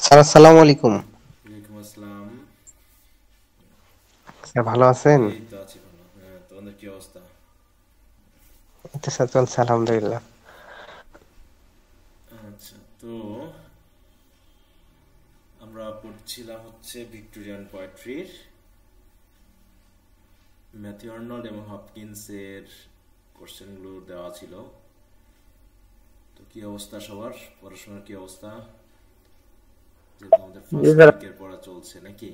Sir আসসালামু আলাইকুম। ওয়ালাইকুম আসসালাম। স্যার ভালো আছেন? এই তো আছি ভালো। হ্যাঁ, তোমাদের কি অবস্থা? এই তো স্যার চলছে আলহামদুলিল্লাহ। আচ্ছা, তো আমরা পড়ছিলাম হচ্ছে ভিক্টোরিয়ান পোয়েট্রির ম্যাথিউ আর্নল্ড এবং হপকিন্সের কোশ্চেনগুলো দেওয়া ছিল। তো কি অবস্থা সবার? পড়াশোনার কি অবস্থা? যেহেতু আমাদের জি ফার্স্ট স্যার। উইকের পড়া চলছে নাকি?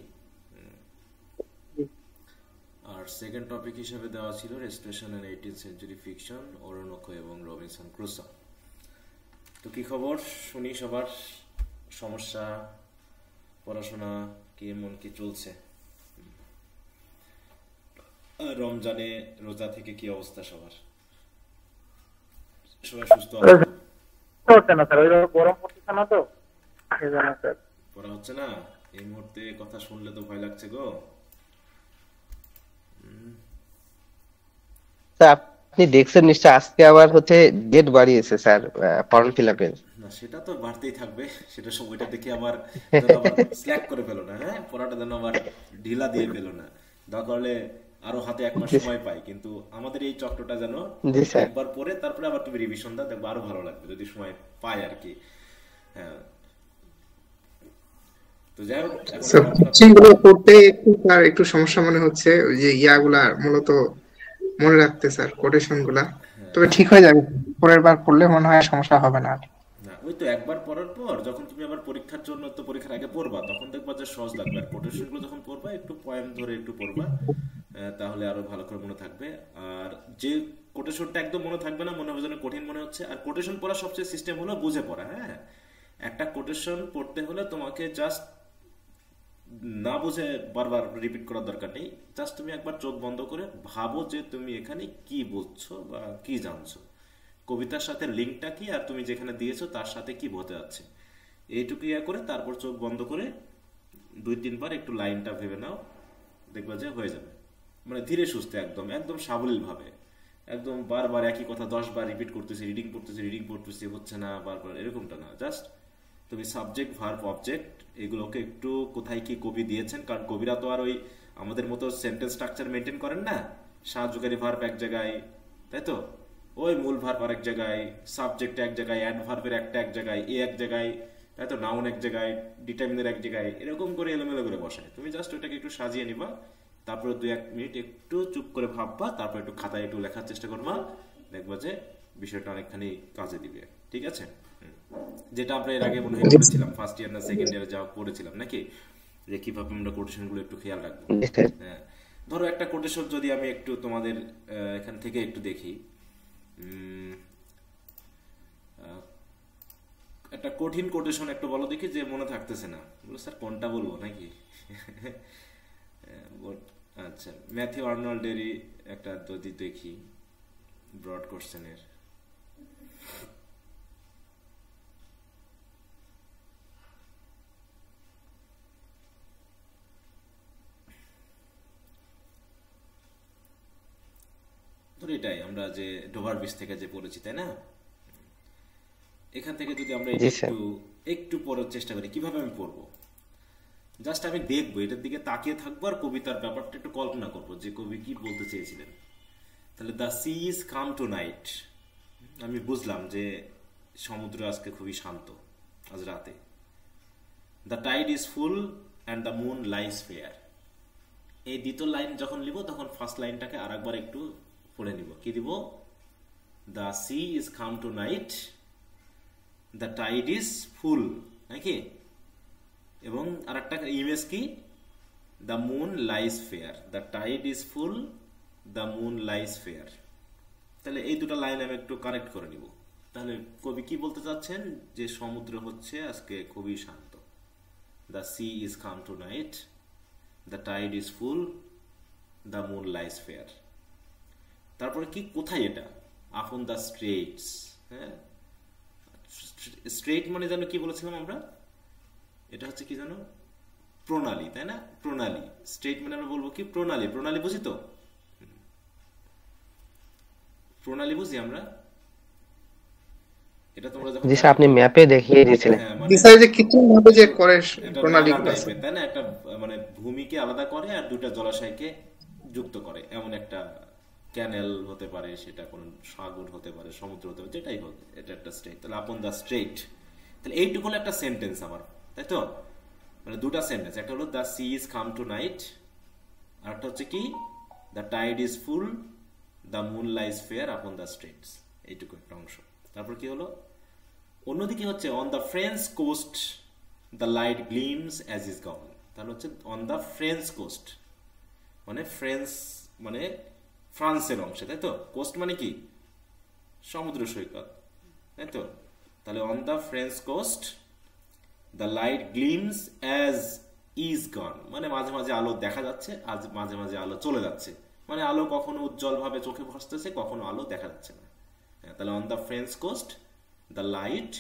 আর সেকেন্ড টপিক হিসেবে দেওয়া ছিল restoration and 18th century fiction, Oroonoko এবং রবিনসন ক্রুসো। তো কি খবর শুনি সবার? সমস্যা, পড়াশোনা কেমন কি চলছে? আর রমজানে রোজা থেকে কি অবস্থা সবার? সবাই সুস্থ আছো তো? হচ্ছে না স্যার, ওই গরম পড়তেছে না তো সেই জন্য স্যার। পড়া হচ্ছে না? এই মুহূর্তে কথা শুনলে তো ভয় লাগছে গো। স্যার আপনি দেখছেন নিশ্চয় আজকে আবার ডেট বাড়িয়েছে স্যার, ফর্ম ফিল আপের। না, সেটা তো বাড়তেই থাকবে। সেটা সময়টা দেখে আবার যেন আবার স্ল্যাক করে ফেলো না, হ্যাঁ, পড়াটা যেন আবার ঢিলা দিয়ে ফেলো না। দরকার হলে আরো হাতে 1 মাস জি সময় পাই, কিন্তু আমাদের এই চক্রটা যেন জি স্যার। একবার পরে তারপরে আবার তুমি রিভিশন দাও, দেখবে আরো ভালো লাগবে যদি সময় পাই আর কি। হ্যাঁ, তো যাই হোক, এখন স্যার পড়াশোনা কোশ্চেন গুলো পড়তে একটু স্যার একটু সমস্যা মনে হচ্ছে, ওই যে ইয়াগুলা মূলত মনে রাখতে স্যার, কোটেশন গুলা। তবে ঠিক হয়ে যাবে, পরের বার পড়লে মনে হয় সমস্যা হবে না আর। না, ওই তো একবার পড়ার পর যখন তুমি আবার পরীক্ষার জন্য, তো পরীক্ষার আগে পড়বা, তখন দেখবা যে সহজ লাগবে। আর কোটেশনগুলো যখন পড়বা, একটু পয়েম ধরে একটু পড়বা, তাহলে আরো ভালো করে মনে থাকবে। আর যে কোটেশনটা একদম মনে থাকবে না, মনে হবে যেন কঠিন মনে হচ্ছে। আর কোটেশন পড়ার সবচেয়ে সিস্টেম হলো বুঝে পড়া। হ্যাঁ, একটা কোটেশন পড়তে হলে তোমাকে জাস্ট না বুঝে বারবার রিপিট করার দরকার নেই। জাস্ট তুমি একবার চোখ বন্ধ করে ভাবো যে তুমি এখানে কি বুঝছো বা কি জানছো, কবিতার সাথে লিঙ্কটা কি, আর তুমি যেখানে দিয়েছো তার সাথে কি বোঝা যাচ্ছে। এইটুকু ইয়া করে তারপর চোখ বন্ধ করে 2-3 বার একটু লাইনটা ভেবে নাও, দেখবা যে হয়ে যাবে। মানে ধীরে সুস্থে, একদম একদম সাবলীল ভাবে। একদম বারবার একই কথা 10 বার রিপিট করতেছি, রিডিং পড়তেছি, হচ্ছে না, বারবার এরকমটা না। জাস্ট তুমি সাবজেক্ট ভার্ব অবজেক্ট এগুলোকে একটু কোথায় কি কবি দিয়েছেন, কারণ কবিরা তো আর ওই আমাদের মতো সেন্টেন্স স্ট্রাকচার মেনটেন করেন না। সাহায্যকারী ভার্ব এক জায়গায়, তাই তো, ওই মূল ভার্ব আরেক জায়গায়, সাবজেক্ট এক জায়গায়, অ্যাডভার্বের একটা এক জায়গায়, এ এক জায়গায়, তাই তো, নাউন এক জায়গায়, ডিটারমিনের এক জায়গায়, এরকম করে এলোমেলো করে বসায়। তুমি জাস্ট ওইটাকে একটু সাজিয়ে নিবা, তারপরে 2-1 মিনিট একটু চুপ করে ভাববা, তারপর একটু খাতায় একটু লেখার চেষ্টা করবা, দেখবা যে বিষয়টা অনেকখানি কাজে দিবে। ঠিক আছে? যেটা আমরা এর আগে মনে হয় জি স্যার। করেছিলাম, ফার্স্ট ইয়ার না সেকেন্ড ইয়ারে যা পড়েছিলাম নাকি, যে কিভাবে আমরা কোটেশন গুলো একটু খেয়াল রাখবো। জি স্যার। হ্যাঁ, ধরো একটা কোটেশন যদি আমি একটু তোমাদের এখান থেকে একটু দেখি। উম, আহ, একটা কঠিন কোটেশন একটু বলো দেখি, যে মনে থাকতেছে না, বলো স্যার কোনটা বলবো নাকি? আচ্ছা, ম্যাথিউ আর্নল্ডেরই একটা যদি দেখি, ব্রড কোশ্চেনের। ধরো এটাই আমরা যে ডোভার বিচ থেকে যে পড়েছি, তাই না? এখান থেকে যদি আমরা এটা জি স্যার। একটু একটু পড়ার চেষ্টা করি, কিভাবে আমি পড়বো? জাস্ট আমি দেখবো, এটার দিকে তাকিয়ে থাকবো, আর কবিতার ব্যাপারটা একটু কল্পনা করবো যে কবি কি বলতে চেয়েছিলেন। তাহলে the sea is calm tonight, আমি বুঝলাম যে সমুদ্র আজকে খুবই শান্ত, আজ রাতে। The tide is full and the moon lies fair. এই দ্বিতীয় লাইন যখন লিখব, তখন ফার্স্ট লাইনটাকে আর একবার একটু পড়ে নিব। কি দিব? The sea is calm tonight, the tide is full, নাকি? এবং আর একটা ইমেজ কি? The moon lies fair, the tide is full, the moon lies fair. তাহলে এই দুটো লাইন আমি একটু কারেক্ট করে নিব। তাহলে কবি কি বলতে চাচ্ছেন? যে সমুদ্র হচ্ছে আজকে খুবই শান্ত। The sea is calm tonight, the tide is full, the moon lies fair. তারপরে কি, কোথায় এটা? আপন দ্য স্ট্রেটস। হ্যাঁ, স্ট্রেট মানে জানো কি বলেছিলাম আমরা? এটা হচ্ছে কি জানো? প্রণালী, তাই না? প্রণালী। স্ট্রেট মানে আমরা বলবো কি? প্রণালী। প্রণালী বুঝি তো? প্রণালী বুঝি আমরা। এটা তোমরা যখন জি স্যার, জার্নি আপনি ম্যাপে দেখিয়ে দিয়েছিলেন। হ্যাঁ জি মানে স্যার, যে কৃত্রিম ভাবে যে করে একটা নালা প্রণালীগুলো আছে। টাইপের, তাই না? একটা মানে ভূমিকে আলাদা করে আর দুটা জলাশয়কে যুক্ত করে, এমন একটা ক্যানেল হতে পারে, সেটা কোন সাগর হতে পারে, সমুদ্র হতে পারে, যেটাই হোক, এটা একটা স্ট্রেট। তাহলে আপন দা স্ট্রেট, তাহলে এইটুকু হলো একটা সেন্টেন্স আমার, তাই তো? মানে দুটা সেন্টেন্স, একটা হলো the sea is calm tonight, আর একটা হচ্ছে কি the tide is full, the moon lies fair upon the straits. এইটুকু একটা অংশ। তারপর কি হলো, অন্যদিকে হচ্ছে on the French coast the light gleams as is gone. তাহলে হচ্ছে অন দ্য ফ্রেঞ্চ কোস্ট, মানে ফ্রেঞ্চ মানে ফ্রান্সের অংশে, তাই তো? কোস্ট মানে কি সমুদ্র সৈকত, তাই তো? তাহলে on the French coast the light gleams as is gone, মানে মাঝে মাঝে আলো দেখা যাচ্ছে, আজ মাঝে মাঝে আলো চলে যাচ্ছে, মানে আলো কখনো উজ্জ্বল ভাবে চোখে ভাসতেছে, কখনো আলো দেখা যাচ্ছে না। হ্যাঁ, তাহলে on the French coast the light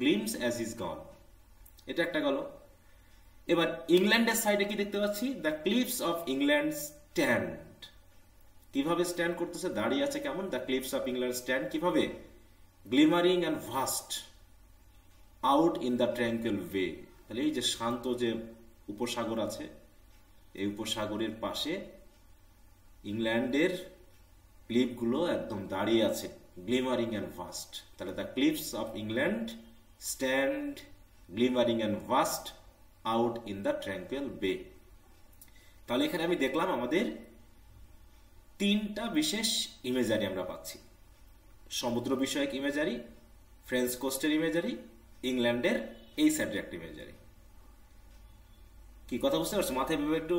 gleams as is gone, এটা একটা গেল। এবার ইংল্যান্ডের সাইডে কি দেখতে পাচ্ছি, the cliffs of England stand. কিভাবে স্ট্যান্ড করতেছে, দাঁড়িয়ে আছে কেমন, the cliffs of England stand কিভাবে, glimmering and vast out in the tranquil way. তাহলে এই যে শান্ত যে উপসাগর আছে, এই উপসাগরের পাশে ইংল্যান্ডের ক্লিফগুলো একদম দাঁড়িয়ে আছে, গ্লিমারিং অ্যান্ড ভাস্ট। তাহলে the cliffs of England stand glimmering and vast out in the tranquil bay. তাহলে এখানে আমি দেখলাম আমাদের তিনটা বিশেষ ইমেজারি আমরা পাচ্ছি, সমুদ্র বিষয়ক ইমেজারি, ফ্রেঞ্চ কোস্টের ইমেজারি, ইংল্যান্ডের এই সাইডের একটা ইমেজারি। কি কথা বুঝতে পারছো? মাথায় ভেবে একটু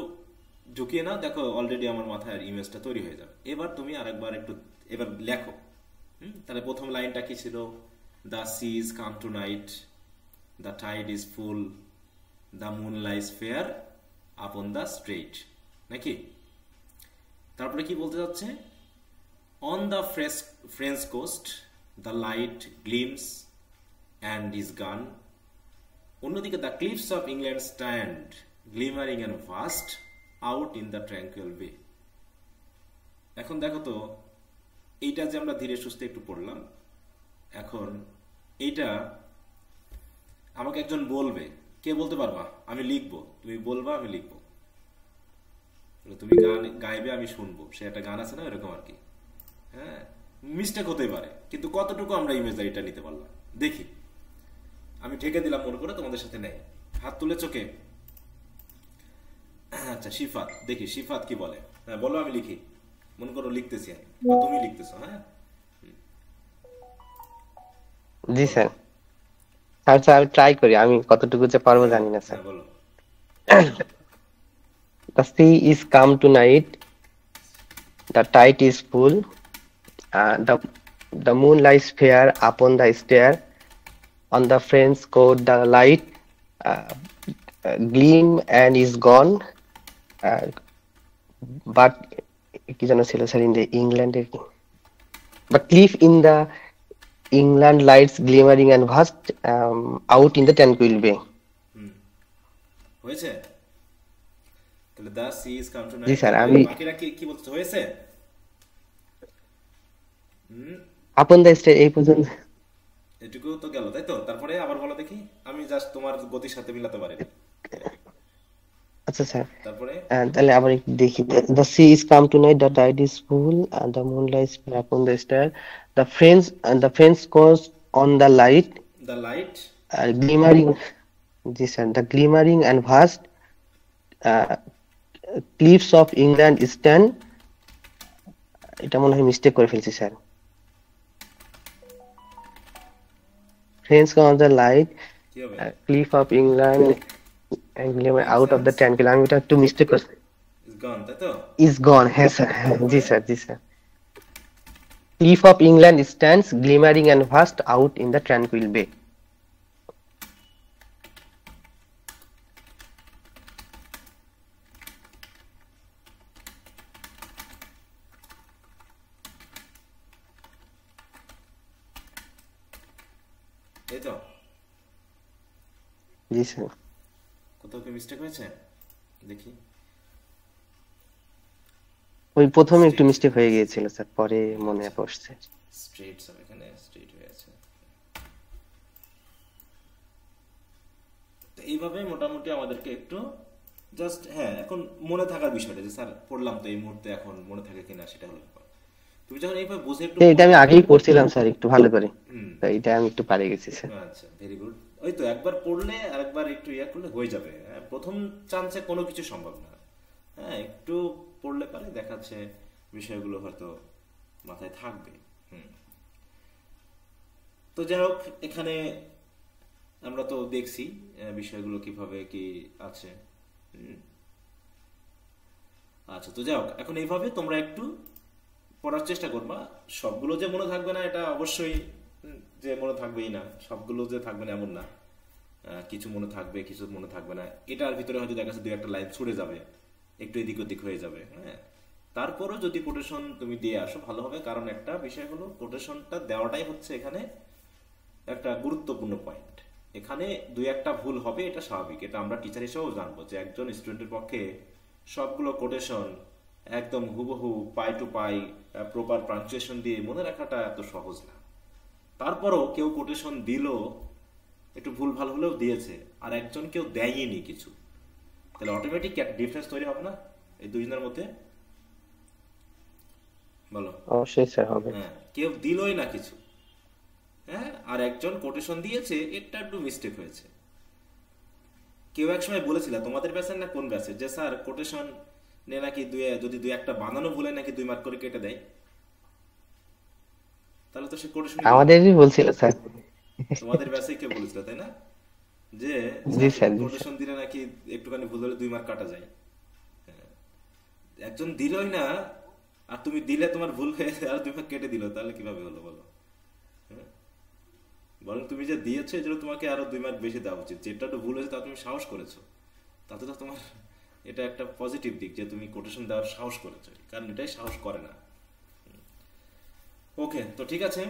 ঢুকিয়ে নাও, দেখো অলরেডি আমার মাথায় ইমেজটা তৈরি হয়ে যাবে। এবার তুমি আরেকবার একটু এবার লেখো। তাহলে প্রথম লাইনটা কি ছিল, the sea is calm tonight, the tide is full, the moon lies fair upon the strait, নাকি? তারপরে কি বলতে যাচ্ছে, on the French coast the light gleams and is gone. অন্যদিকে the cliffs of England stand glimmering and vast out in the tranquil bay. এখন দেখো তো, এইটা যে আমরা ধীরে সুস্থে একটু পড়লাম, এখন এইটা আমাকে একজন বলবে, কে বলতে পারবা? আমি লিখবো, তুমি বলবা, আমি লিখবো। তুমি গান গাইবে, আমি শুনবো, সে একটা গান আছে না, এরকম আর কি। হ্যাঁ, মিস্টেক হতেই পারে, কিন্তু কতটুকু আমরা ইমেজারিটা নিতে পারলাম দেখি। আমি ঠেকে দিলাম মনে করে, তোমাদের সাথে নেই, হাত তুলে চোখে। আচ্ছা, শিফাত, দেখি শিফাত কি বলে। হ্যাঁ বলো, আমি লিখি, মনে করো লিখতেছি আমি, বা তুমি লিখতেছো। হ্যাঁ জি স্যার। স্যার স্যার আমি ট্রাই করি, আমি কতটুকু যে পারবো জানি না স্যার। হ্যাঁ বলো। The sea is calm tonight, the tide is full, the moon lies fair upon the stair, on the French court the light uh, gleam and is gone, uh, but কি যেন ছিল স্যার, ইন দ্য ইংল্যান্ডের কি, but cliff in the England lights glimmering and vast out in the tranquil bay. হয়েছে? তাহলে the sea is calm tonight, sir, আমি বাকিরা কি কি বলছো, হয়েছে? আপন দ্য স্টেয়ার এই পর্যন্ত। এটুকু তো গেল, তাই তো? তারপরে আবার বলো দেখি, আমি জাস্ট তোমার গতির সাথে মিলাতে পারিনি। আচ্ছা স্যার, তারপরে তাহলে আবার একটু দেখি। The sea is calm tonight, the tide is full, and the moon lies upon the stair. The French coast on the light, the light glimmering. G sir, the glimmering and vast uh, cliffs of England stand. এটা মনে হয় mistake করে ফেলছি sir. French coast on the light, কি হবে? cliff of England and glimmer out of the tranquil. আমি এটা একটু মিস্টেক করছি। ইজ গন, তাই তো? Is gone. হ্যাঁ sir, G sir, G sir. Cliff of England stands glimmering and vast out in the tranquil bay. এই তো, জি স্যার। কোথাও কি মিস্টেক হয়েছে দেখি। ওই প্রথমে একটু মিস্টেক হয়ে গিয়েছিল স্যার, পরে মনে পড়ছে। স্ট্রেট সব এখানে স্ট্রেট হয়ে আছে। এইভাবে মোটামুটি আমাদেরকে একটু জাস্ট হ্যাঁ এখন মনে থাকার বিষয়টা যে স্যার পড়লাম তো এই মুহূর্তে এখন মনে থাকে কিনা সেটা হলো ব্যাপার। তুমি যখন এইভাবে বুঝে একটু এটা আমি আগেই পড়ছিলাম স্যার একটু ভালো করে, হুম তো এটা আমি একটু পারে গেছি স্যার। আচ্ছা ভেরি গুড। ওই তো একবার পড়লে আরেকবার একটু ইয়া করলে হয়ে যাবে। হ্যাঁ, প্রথম চান্সে কোনো কিছু সম্ভব না। হ্যাঁ একটু পড়লে পারে দেখাচ্ছে বিষয়গুলো হয়তো মাথায় থাকবে। হুম তো যাই হোক এখানে আমরা তো দেখছি বিষয়গুলো কিভাবে কি আছে। হুম, আচ্ছা তো যাই হোক এখন এইভাবে তোমরা একটু পড়ার চেষ্টা করবা। সবগুলো যে মনে থাকবে না এটা অবশ্যই যে মনে থাকবেই না, সবগুলো যে থাকবে না এমন না। কিছু মনে থাকবে কিছু মনে থাকবে না, এটার ভিতরে হয়তো দেখা যাচ্ছে দুই একটা লাইন ছুড়ে যাবে, একটু এদিক ওদিক হয়ে যাবে। হ্যাঁ তারপরও যদি কোটেশন তুমি দিয়ে আসো ভালো হবে, কারণ একটা বিষয় হলো কোটেশনটা দেওয়াটাই হচ্ছে এখানে একটা গুরুত্বপূর্ণ পয়েন্ট। এখানে দুই একটা ভুল হবে এটা স্বাভাবিক, এটা আমরা টিচার হিসেবেও জানবো যে একজন স্টুডেন্টের পক্ষে সবগুলো কোটেশন একদম হুবহু পাই টু পাই প্রপার পাংচুয়েশন দিয়ে মনে রাখাটা এত সহজ না। তারপরও কেউ কোটেশন দিল একটু ভুল ভাল হলেও দিয়েছে, আর একজন কেউ দেয়নি কিছু, তাহলে অটোমেটিক একটা ডিফারেন্স তৈরি হবে না এই দুইজনের মধ্যে? বলো। অবশ্যই স্যার হবে। হ্যাঁ কেউ দিলই না কিছু, হ্যাঁ আর একজন কোটেশন দিয়েছে, এটা একটু মিস্টেক হয়েছে। কেউ এক সময় বলেছিল তোমাদের ব্যাচের না কোন ব্যাচের যে স্যার কোটেশন নে নাকি যদি দুই একটা বানানো ভুলে নাকি 2 মার্ক করে কেটে দেয়, তাহলে তো সে কোটেশন আমাদেরই বলছিল স্যার। তোমাদের ব্যাচে কেউ বলেছিল তাই না যে জি স্যার, জি স্যার। কোটেশন দিলে নাকি একটুখানি ভুল হলে 2 মার্ক কাটা যায়। হ্যাঁ, একজন দিলই না আর তুমি দিলে তোমার ভুল হয়ে আর 2 মার্ক কেটে দিল, তাহলে কিভাবে হলো বলো? হ্যাঁ, বরং তুমি যে দিয়েছো এই জন্য তোমাকে আরো 2 মার্ক বেশি দেওয়া উচিত। যেটা একটু ভুল হয়েছে তা তুমি সাহস করেছো, তাতে তো তোমার এটা একটা পজিটিভ দিক যে তুমি কোটেশন দেওয়ার সাহস করেছো, কারণ এটাই সাহস করে না। ওকে তো ঠিক আছে,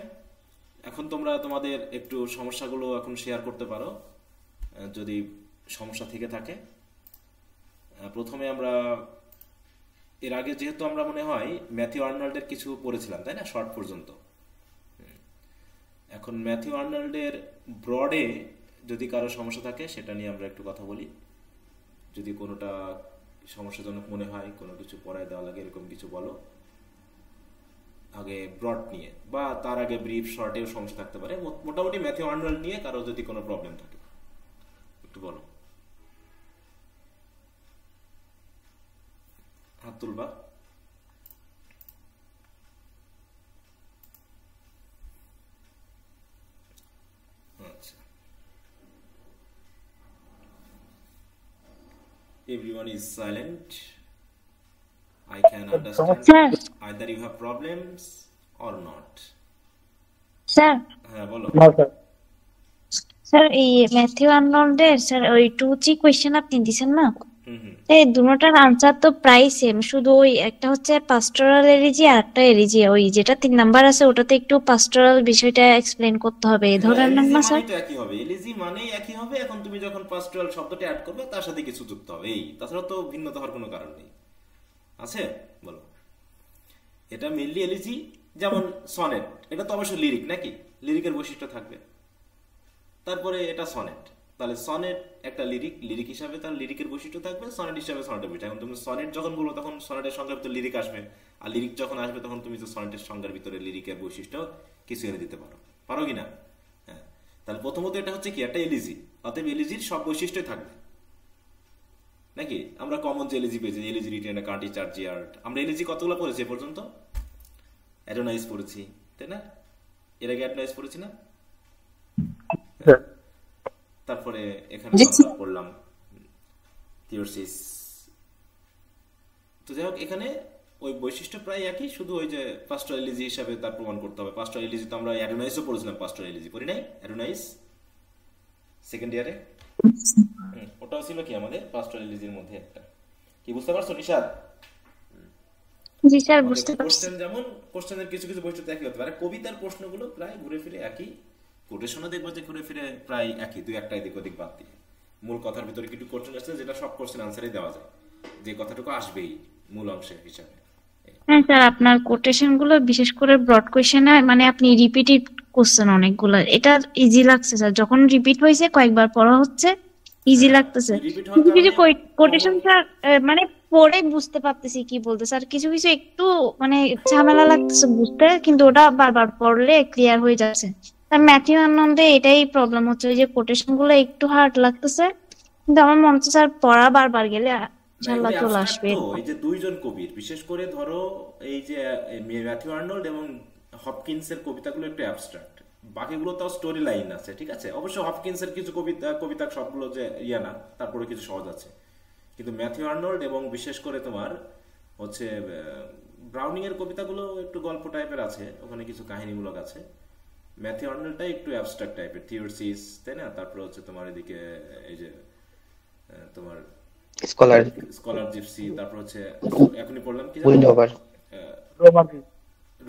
এখন তোমরা তোমাদের একটু সমস্যাগুলো এখন শেয়ার করতে পারো যদি সমস্যা থেকে থাকে। প্রথমে আমরা এর আগে যেহেতু আমরা মনে হয় ম্যাথিউ আর্নল্ডের কিছু পড়েছিলাম তাই না, শর্ট পর্যন্ত। এখন ম্যাথিউ আর্নল্ডের ব্রডে যদি কারো সমস্যা থাকে সেটা নিয়ে আমরা একটু কথা বলি। যদি কোনোটা সমস্যাজনক মনে হয়, কোনো কিছু পড়ায় দেওয়া লাগে এরকম কিছু বলো আগে ব্রড নিয়ে, বা তার আগে ব্রিফ শর্টেও সমস্যা থাকতে পারে। মোটামুটি ম্যাথিউ আর্নল্ড নিয়ে কারো যদি কোনো প্রবলেম থাকে একটু বলো, হাত তুলবা। আচ্ছা, everyone is silent. I can understand sir either you have problems or not. Sir হ্যাঁ বলো। স্যার এই ম্যাথিউ আর্নল্ডের স্যার ওই 2-3 কোশ্চেন আপনি দিছেন না, হুম হুম এই দুটোটার আনসার তো প্রায় সেম, শুধু ওই একটা হচ্ছে পাস্টোরাল এলিজি আর একটা এলিজি, ওই যেটা 3 নাম্বার আছে ওটাতে একটু পাস্টোরাল বিষয়টা এক্সপ্লেন করতে হবে এই ধরনের এলিজি না মানেই স্যার? তো একই হবে, এলিজি মানেই একই হবে। এখন তুমি যখন পাস্টোরাল শব্দটা অ্যাড করবে তার সাথে কিছু যুক্ত হবে, এই তাছাড়া তো ভিন্নতা হওয়ার কোনো কারণ নেই। আছে বলো। এটা মেইনলি এলিজি, যেমন সনেট, এটা তো অবশ্যই লিরিক নাকি, লিরিকের বৈশিষ্ট্য থাকবে। তারপরে এটা সনেট, তাহলে সনেট একটা লিরিক, লিরিক হিসাবে তার লিরিকের বৈশিষ্ট্য থাকবে, সনেট হিসাবে সনেটের বৈশিষ্ট্য। এখন তুমি সনেট যখন বলবো তখন সনেটের সংজ্ঞার ভিতরে লিরিক আসবে, আর লিরিক যখন আসবে তখন তুমি তো সনেটের সংজ্ঞার ভিতরে লিরিকের বৈশিষ্ট্য কিছু এনে দিতে পারো, পারো কি না? হ্যাঁ, তাহলে প্রথমত এটা হচ্ছে কি একটা এলিজি, অতএব এলিজির সব বৈশিষ্ট্যই থাকবে নাকি। আমরা কমন যে এলিজি পেয়েছি, এলিজি রিটেন কান্টি চার্জি আর্ট, আমরা এলিজি কতগুলো পড়েছি এ পর্যন্ত? অ্যাডোনাইজ পড়েছি তাই না, এর আগে অ্যাডোনাইজ পড়েছি না, তারপরে এখানে আমরা পড়লাম থিওরসিস। তো যাই হোক এখানে ওই বৈশিষ্ট্য প্রায় একই, শুধু ওই যে পাস্টোরাল এলিজি হিসাবে তার প্রমাণ করতে হবে। পাস্টোরাল এলিজি তো আমরা অ্যাডোনাইজও পড়েছিলাম, পাস্টোরাল এলিজি পড়ি নাই? অ্যাডোনাইজ সেকেন্ড ইয়ারে ওটাও ছিল কি আমাদের পাস্টোরাল এলিজির মধ্যে একটা। কি বুঝতে পারছো নিশাদ? জি স্যার বুঝতে পারছি। কোশ্চেন যেমন কোশ্চেনের কিছু কিছু বৈশিষ্ট্য একই হতে পারে, কবিতার প্রশ্নগুলো প্রায় ঘুরে ফিরে একই, কোটেশনও দেখবো যে ঘুরে ফিরে প্রায় একই, দুই একটা এদিক ওদিক বাদ দিয়ে। মূল কথার ভিতরে কিছু কোশ্চেন আসছে যেটা সব কোশ্চেন আনসারই দেওয়া যায়, যে কথাটুকু আসবেই মূল অংশের হিসাবে। হ্যাঁ স্যার, আপনার কোটেশন গুলো বিশেষ করে ব্রড কোশ্চেনে মানে আপনি রিপিটেড কোশ্চেন অনেকগুলো, এটা ইজি লাগছে স্যার, যখন রিপিট হয়েছে কয়েকবার পড়া হচ্ছে ইজি হ্যাঁ লাগতেছে। রিপিট হওয়ার কিছু কিছু কারণে কোটেশন কমন স্যার মানে পড়ে বুঝতে পারতেছি কি বলতে স্যার, কিছু কিছু একটু মানে ঝামেলা লাগতেছে বুঝতে, কিন্তু ওটা বারবার পড়লে ক্লিয়ার হয়ে যাচ্ছে। তার ম্যাথিউ আনন্দে এটাই প্রবলেম হচ্ছে, ওই যে কোটেশন গুলো একটু হার্ড লাগতেছে, কিন্তু আমার মনে হচ্ছে স্যার পড়া বারবার গেলে না ইনশাল্লাহ এগুলো চলে অ্যাবস্ট্রাক্ট আসবে। তো, এই যে দুইজন কবির বিশেষ করে ধরো এই যে ম্যাথিউ আর্নল্ড এবং হপকিন্সের কবিতাগুলো একটু অ্যাবস্ট্রাক্ট, বাকিগুলো তাও স্টোরি লাইন আছে, ঠিক আছে। অবশ্য হপকিন্সের কিছু কবিতা কবিতা সবগুলো যে ইয়া না, তারপরে কিছু সহজ আছে। কিন্তু ম্যাথিউ আর্নল্ড এবং বিশেষ করে তোমার হচ্ছে ব্রাউনিং এর কবিতাগুলো একটু গল্প টাইপের আছে, ওখানে কিছু কাহিনীমূলক আছে। ম্যাথিউ আর্নল্ডটা একটু অ্যাবস্ট্রাক্ট টাইপের, থিওরসিস, তাই না। তারপর হচ্ছে তোমার এদিকে এই যে তোমার স্কলার স্কলার জিপসি, তারপর হচ্ছে এখনই পড়লাম কি জানো, উইন্ড ওভার।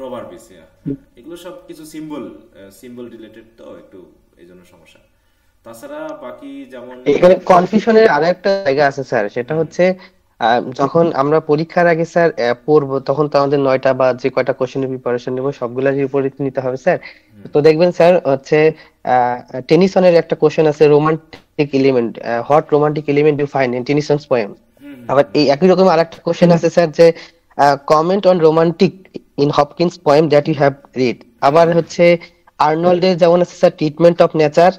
রবার বিসিয়া, এগুলো সব কিছু সিম্বল রিলেটেড, তো একটু এই জন্য সমস্যা। তাছাড়া বাকি যেমন এখানে কনফিউশনের আরো একটা জায়গা আছে স্যার, সেটা হচ্ছে যখন আমরা পরীক্ষার আগে স্যার পড়বো, তখন তো আমাদের 9টা বা যে কয়টা কোশ্চেনের প্রিপারেশন নেবো সবগুলারই উপরে নিতে হবে স্যার। তো দেখবেন স্যার হচ্ছে টেনিসনের একটা কোশ্চেন আছে, romantic element, what romantic element you find in Tennyson's poem. আবার এই একই রকম আরেকটা কোশ্চেন আছে স্যার যে comment on romantic in Hopkins poem that you have read. আবার হচ্ছে আর্নল্ডের যেমন আছে স্যার ট্রিটমেন্ট অফ নেচার,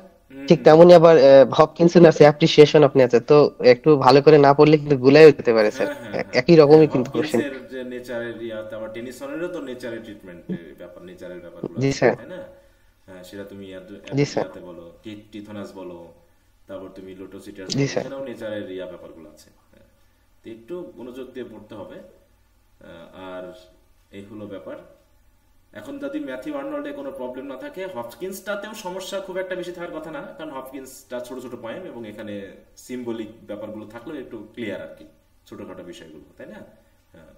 ঠিক তেমনি আবার হপকিন্সের আছে অ্যাপ্রিসিয়েশন অফ নেচার। তো একটু ভালো করে না পড়লে কিন্তু গুলাইও যেতে পারে স্যার, হ্যাঁ হ্যাঁ হ্যাঁ একই হ্যাঁ রকমই কিন্তু কোশ্চেন। হপকিন্সের যে নেচারের ইয়াতে, আবার টেনিসনেরও তো নেচারের ট্রিটমেন্ট ব্যাপার, নেচারের ব্যাপারগুলো জি আছে, স্যার। তাই না। হ্যাঁ সেটা তুমি জি স্যার। ইয়াতে বলো, টিথোনাস বলো, তারপর তুমি লোটোসিটাস জি বলো, স্যার। এখানেও নেচারের ইয়া ব্যাপারগুলো আছে। হ্যাঁ, তো একটু মনোযোগ দিয়ে পড়তে হবে। আর এই হলো ব্যাপার। এখন যদি ম্যাথিউ আর্নল্ডে কোনো প্রবলেম না থাকে, হপকিন্সটাতেও সমস্যা খুব একটা বেশি থাকার কথা না, কারণ হপকিন্সটা ছোট ছোট পয়েম এবং এখানে সিম্বলিক ব্যাপারগুলো থাকলেও একটু ক্লিয়ার আর কি, ছোটখাটো বিষয়গুলো, তাই না। হ্যাঁ।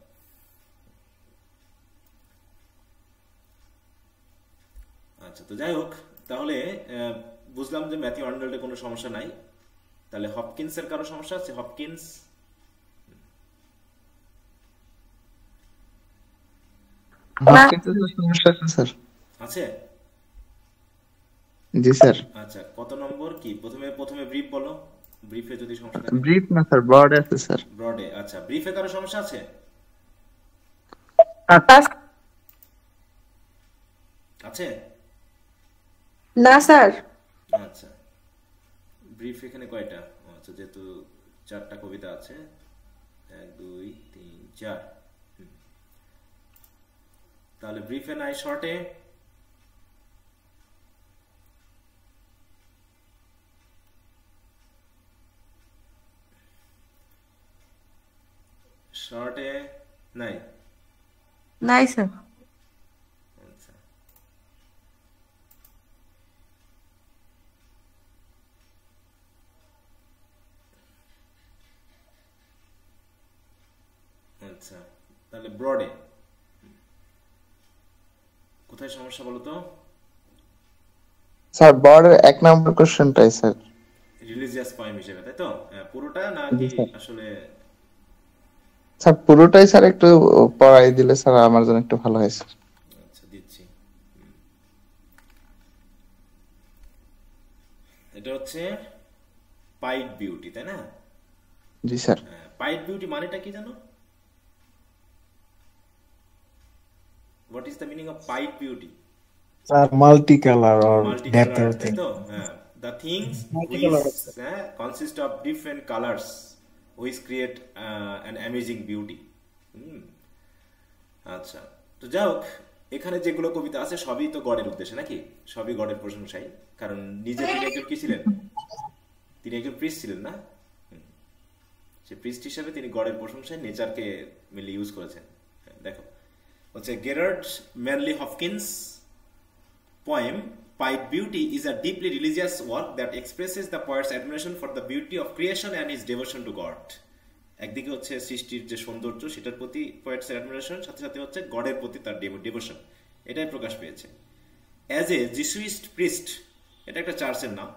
আচ্ছা, তো যাই হোক, তাহলে বুঝলাম যে ম্যাথিউ আর্নল্ডে কোনো সমস্যা নাই। তাহলে হপকিন্সের কারো সমস্যা আছে? হপকিন্স হপকিন্সের তো সমস্যা আছে স্যার। আছে? জি স্যার। আচ্ছা, কত নম্বর কি? প্রথমে প্রথমে ব্রিফ বলো, ব্রিফে যদি সমস্যা থাকে। ব্রিফ না স্যার, ব্রড আছে স্যার। ব্রডে, আচ্ছা, ব্রিফে কারো সমস্যা আছে? আছে? না স্যার। আচ্ছা, ব্রিফ এখানে কয়টা? আচ্ছা, যেহেতু 4টা কবিতা আছে, 1 2 3 4, তাহলে ব্রিফে নাই, শর্টে? শর্টে নাই? নাই স্যার। আচ্ছা, আচ্ছা, তাহলে ব্রডে কোথায় সমস্যা বলো তো? স্যার ব্রডের 1 নাম্বার কোশ্চেনটাই স্যার। রিলিজিয়াস পয়েম হিসেবে, তাই তো? পুরোটা জি নাকি স্যার। আসলে? স্যার পুরোটাই স্যার একটু পড়াই দিলে স্যার আমার জন্য একটু ভালো হয় স্যার। আচ্ছা, দিচ্ছি। এটা হচ্ছে পাইড বিউটি, তাই না? জি স্যার। পাইড বিউটি মানেটা কি জানো? What is the meaning of pied beauty? multicolor or multi depth colour, তাই everything. তো? হ্যাঁ, the things Multicolor which consist of different colours which create an amazing beauty. আচ্ছা, তো যাই হোক, এখানে যেগুলো কবিতা আছে সবই তো গডের উদ্দেশ্যে, নাকি? সবই গডের প্রশংসাই, কারণ নিজে তিনি একজন কি ছিলেন? তিনি একজন প্রিস্ট ছিলেন, না? সে প্রিস্ট হিসাবে তিনি গডের প্রশংসায় নেচারকে মিলে ইউজ করেছেন। দেখো হচ্ছে Gerard Manley Hopkins poem Pied Beauty is a deeply religious work that expresses the poet's admiration for the beauty of creation and his devotion to God. একদিকে হচ্ছে সৃষ্টির যে সৌন্দর্য সেটার প্রতি পোয়েটস অ্যাডমিরেশন, সাথে সাথে হচ্ছে গডের প্রতি তার ডিভোশন, এটাই প্রকাশ পেয়েছে। অ্যাজ এ জিসুইস্ট প্রিস্ট, এটা একটা চার্চের নাম,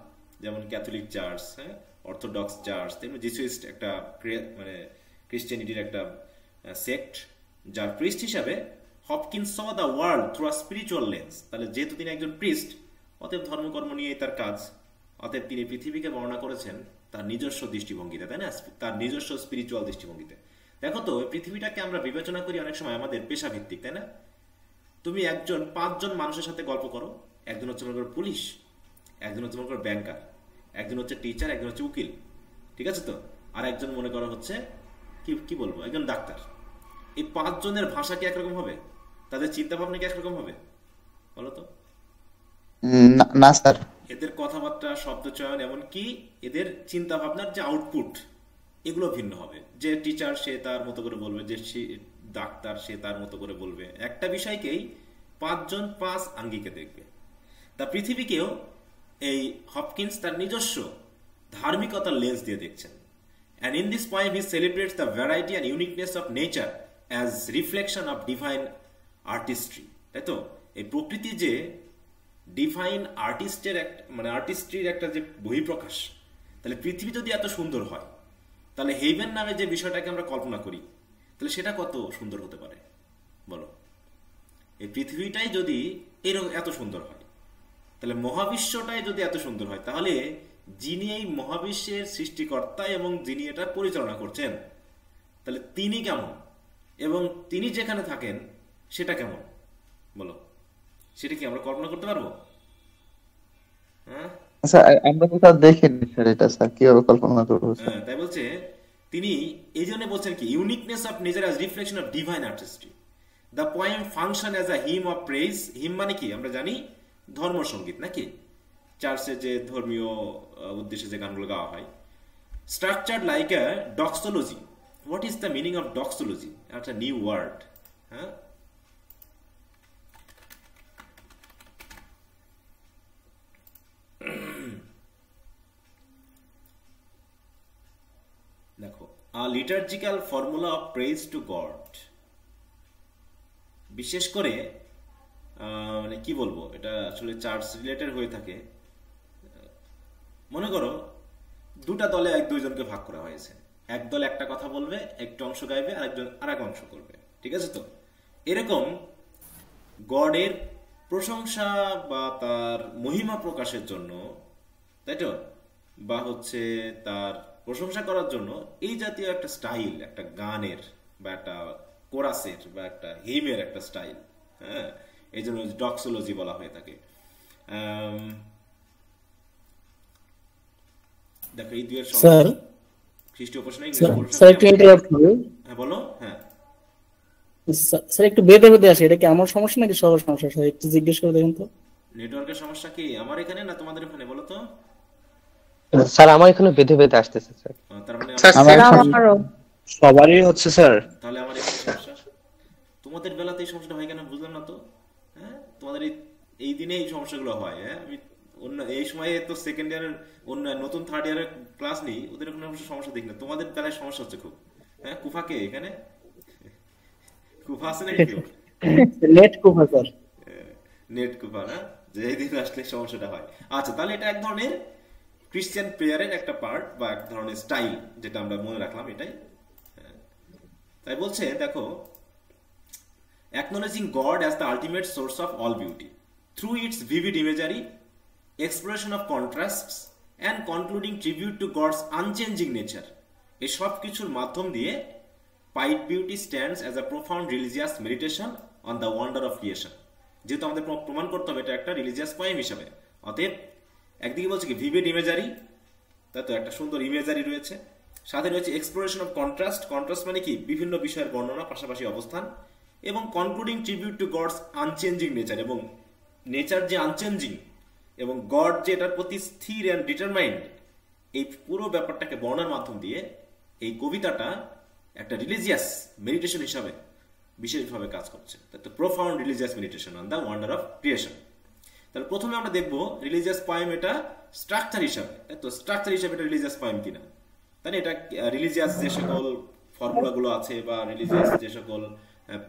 যেমন ক্যাথলিক চার্চ, হ্যাঁ, অর্থোডক্স চার্চ, তেমনি জিসুইস্ট একটা মানে ক্রিশ্চিয়ানিটির একটা সেক্ট, যার প্রিস্ট হিসাবে Hopkins saw the world through a spiritual lens। তাহলে যেহেতু তিনি একজন প্রিস্ট, অতএব ধর্মকর্ম নিয়েই তার কাজ, অতএব তিনি পৃথিবীকে বর্ণনা করেছেন তার নিজস্ব দৃষ্টিভঙ্গিতে, তাই না? তার নিজস্ব স্পিরিচুয়াল দৃষ্টিভঙ্গিতে। দেখো তো, পৃথিবীটাকে আমরা বিবেচনা করি অনেক সময় আমাদের পেশাভিত্তিক, তাই না? তুমি 5জন মানুষের সাথে গল্প করো, একজন হচ্ছে মনে করো পুলিশ, একজন হচ্ছে মনে করো ব্যাংকার, একজন হচ্ছে টিচার, একজন হচ্ছে উকিল, ঠিক আছে তো? আর একজন মনে করো হচ্ছে কি বলবো, একজন ডাক্তার। এই 5জনের ভাষা কি একরকম হবে? তাদের চিন্তা ভাবনা কি একরকম হবে? বলো তো। না স্যার। এদের কথাবার্তা, শব্দ চয়ন, এমনকি এদের চিন্তা ভাবনার যে আউটপুট, এগুলো ভিন্ন হবে। যে টিচার সে তার মতো করে বলবে, যে ডাক্তার সে তার মতো করে বলবে। একটা বিষয়কেই 5জন 5 আঙ্গিকে দেখবে। তা পৃথিবীকেও এই হপকিন্স তার নিজস্ব ধার্মিকতার লেন্স দিয়ে দেখছেন। And in this poem he celebrates the variety and uniqueness of nature as reflection of divine artistry. তাই তো? এই প্রকৃতি যে ডিভাইন আর্টিস্টের আর্টিস্ট্রির একটা যে বহিঃপ্রকাশ, তাহলে পৃথিবী যদি এত সুন্দর হয়, তাহলে হেভেন নামে যে বিষয়টাকে আমরা কল্পনা করি, তাহলে সেটা কত সুন্দর হতে পারে বলো। এই পৃথিবীটাই যদি এত সুন্দর হয়, তাহলে মহাবিশ্বটাই যদি এত সুন্দর হয়, তাহলে যিনি এই মহাবিশ্বের সৃষ্টিকর্তা এবং যিনি এটা পরিচালনা করছেন, তাহলে তিনি কেমন এবং তিনি যেখানে থাকেন সেটা কেমন বলো। সেটা কি আমরা কল্পনা করতে পারবো? হ্যাঁ, স্যার আমরা তো স্যার দেখিনি স্যার, এটা স্যার কিভাবে কল্পনা করবো স্যার? তাই বলছে তিনি, এই জন্য বলছেন কি, uniqueness of nature as reflection of divine artistry. The poem function as a hymn of praise. হিম মানে কি আমরা জানি ধর্মসঙ্গীত নাকি, চার্চে যে ধর্মীয় উদ্দেশ্যে যে গানগুলো গাওয়া হয়। Structured like a doxology. What is the meaning of doxology? একটা নিউ ওয়ার্ড। হ্যাঁ, দেখো, a liturgical formula of praise to God. বিশেষ করে মানে কি বলবো, এটা আসলে চার্চ রিলেটেড হয়ে থাকে। মনে করো দুটা দলে 1-2জনকে ভাগ করা হয়েছে। এক দল একটা কথা বলবে, একটু অংশ গাইবে, আরেকজন আরেক অংশ করবে, ঠিক আছে তো? এরকম গডের প্রশংসা বা তার মহিমা প্রকাশের জন্য, তাই তো, বা হচ্ছে তার প্রশংসা করার জন্য এই জাতীয় একটা স্টাইল, একটা গানের বা একটা কোরাসের বা একটা হিমের একটা স্টাইল, হ্যাঁ, এই জন্য ডক্সোলজি বলা হয়ে থাকে। দেখো এই দুয়ের স্যার, খ্রিস্টীয় উপাসনা স্যার একটু ইন্টারাপ্ট করব। হ্যাঁ বলো। হ্যাঁ স্যার একটু বেঁধে বেঁধে আসে, এটা কি আমার সমস্যা নাকি সবার সমস্যা? স্যার একটু জিজ্ঞেস করে দেখুন তো। নেটওয়ার্কের সমস্যা কি আমার এখানে না তোমাদের ওখানে বলো তো? স্যার আমার এখানে বেঁধে বেঁধে আসতেছে স্যার। তার মানে সবারই হচ্ছে স্যার। তাহলে আমার এখানে সমস্যা, তোমাদের বেলাতে এই সমস্যাটা হয় কেন বুঝলাম না তো। হ্যাঁ, তোমাদের এই দিনে এই সমস্যাগুলো হয়। হ্যাঁ, আমি অন্য এই সময়ে তো সেকেন্ড ইয়ারের অন্য নতুন থার্ড ইয়ারের ক্লাস নেই, ওদের কোনো সমস্যা দেখি না, তোমাদের বেলায় সমস্যা হচ্ছে খুব। হ্যাঁ, কুফাকে এখানে কুফা আছে নাকি? নেট কুফা স্যার, নেট কুফা না, যে এই দিন আসলে সমস্যাটা হয়। আচ্ছা, তাহলে এটা এক ধরনের ক্রিশ্চিয়ান প্রেয়ারের একটা পার্ট বা এক ধরনের স্টাইল, যেটা আমরা মনে রাখলাম এটাই। তাই বলছে দেখো, acknowledging God as the ultimate source of all beauty through its vivid imagery, exploration of contrasts and concluding tribute to God's unchanging nature, এই সব কিছুর মাধ্যম দিয়ে Pied Beauty stands as a profound religious meditation on the wonder of creation। যেহেতু আমাদের প্রমাণ করতে হবে এটা একটা রিলিজিয়াস পোয়েম হিসাবে, অতএব একদিকে বলছে কি ভিভিড ইমেজারি, তাই তো একটা সুন্দর ইমেজারি রয়েছে, সাথে রয়েছে এক্সপ্লোরেশন অফ কন্ট্রাস্ট। কন্ট্রাস্ট মানে কি বিভিন্ন বিষয়ের বর্ণনা, পাশাপাশি অবস্থান, এবং concluding tribute to God's unchanging nature, এবং নেচার যে আনচেঞ্জিং এবং গড যে এটার প্রতি স্থির অ্যান্ড ডিটারমাইন্ড, এই পুরো ব্যাপারটাকে বর্ণনার মাধ্যম দিয়ে এই কবিতাটা একটা রিলিজিয়াস মেডিটেশন হিসাবে বিশেষভাবে কাজ করছে। তো profound religious meditation on the wonder of creation. তাহলে প্রথমে আমরা দেখবো রিলিজিয়াস পোয়েম এটা স্ট্রাকচার হিসাবে, তো স্ট্রাকচার হিসাবে এটা রিলিজিয়াস পোয়েম কিনা। তাই না, এটা রিলিজিয়াস যে সকল ফর্মুলাগুলো আছে বা রিলিজিয়াস যে সকল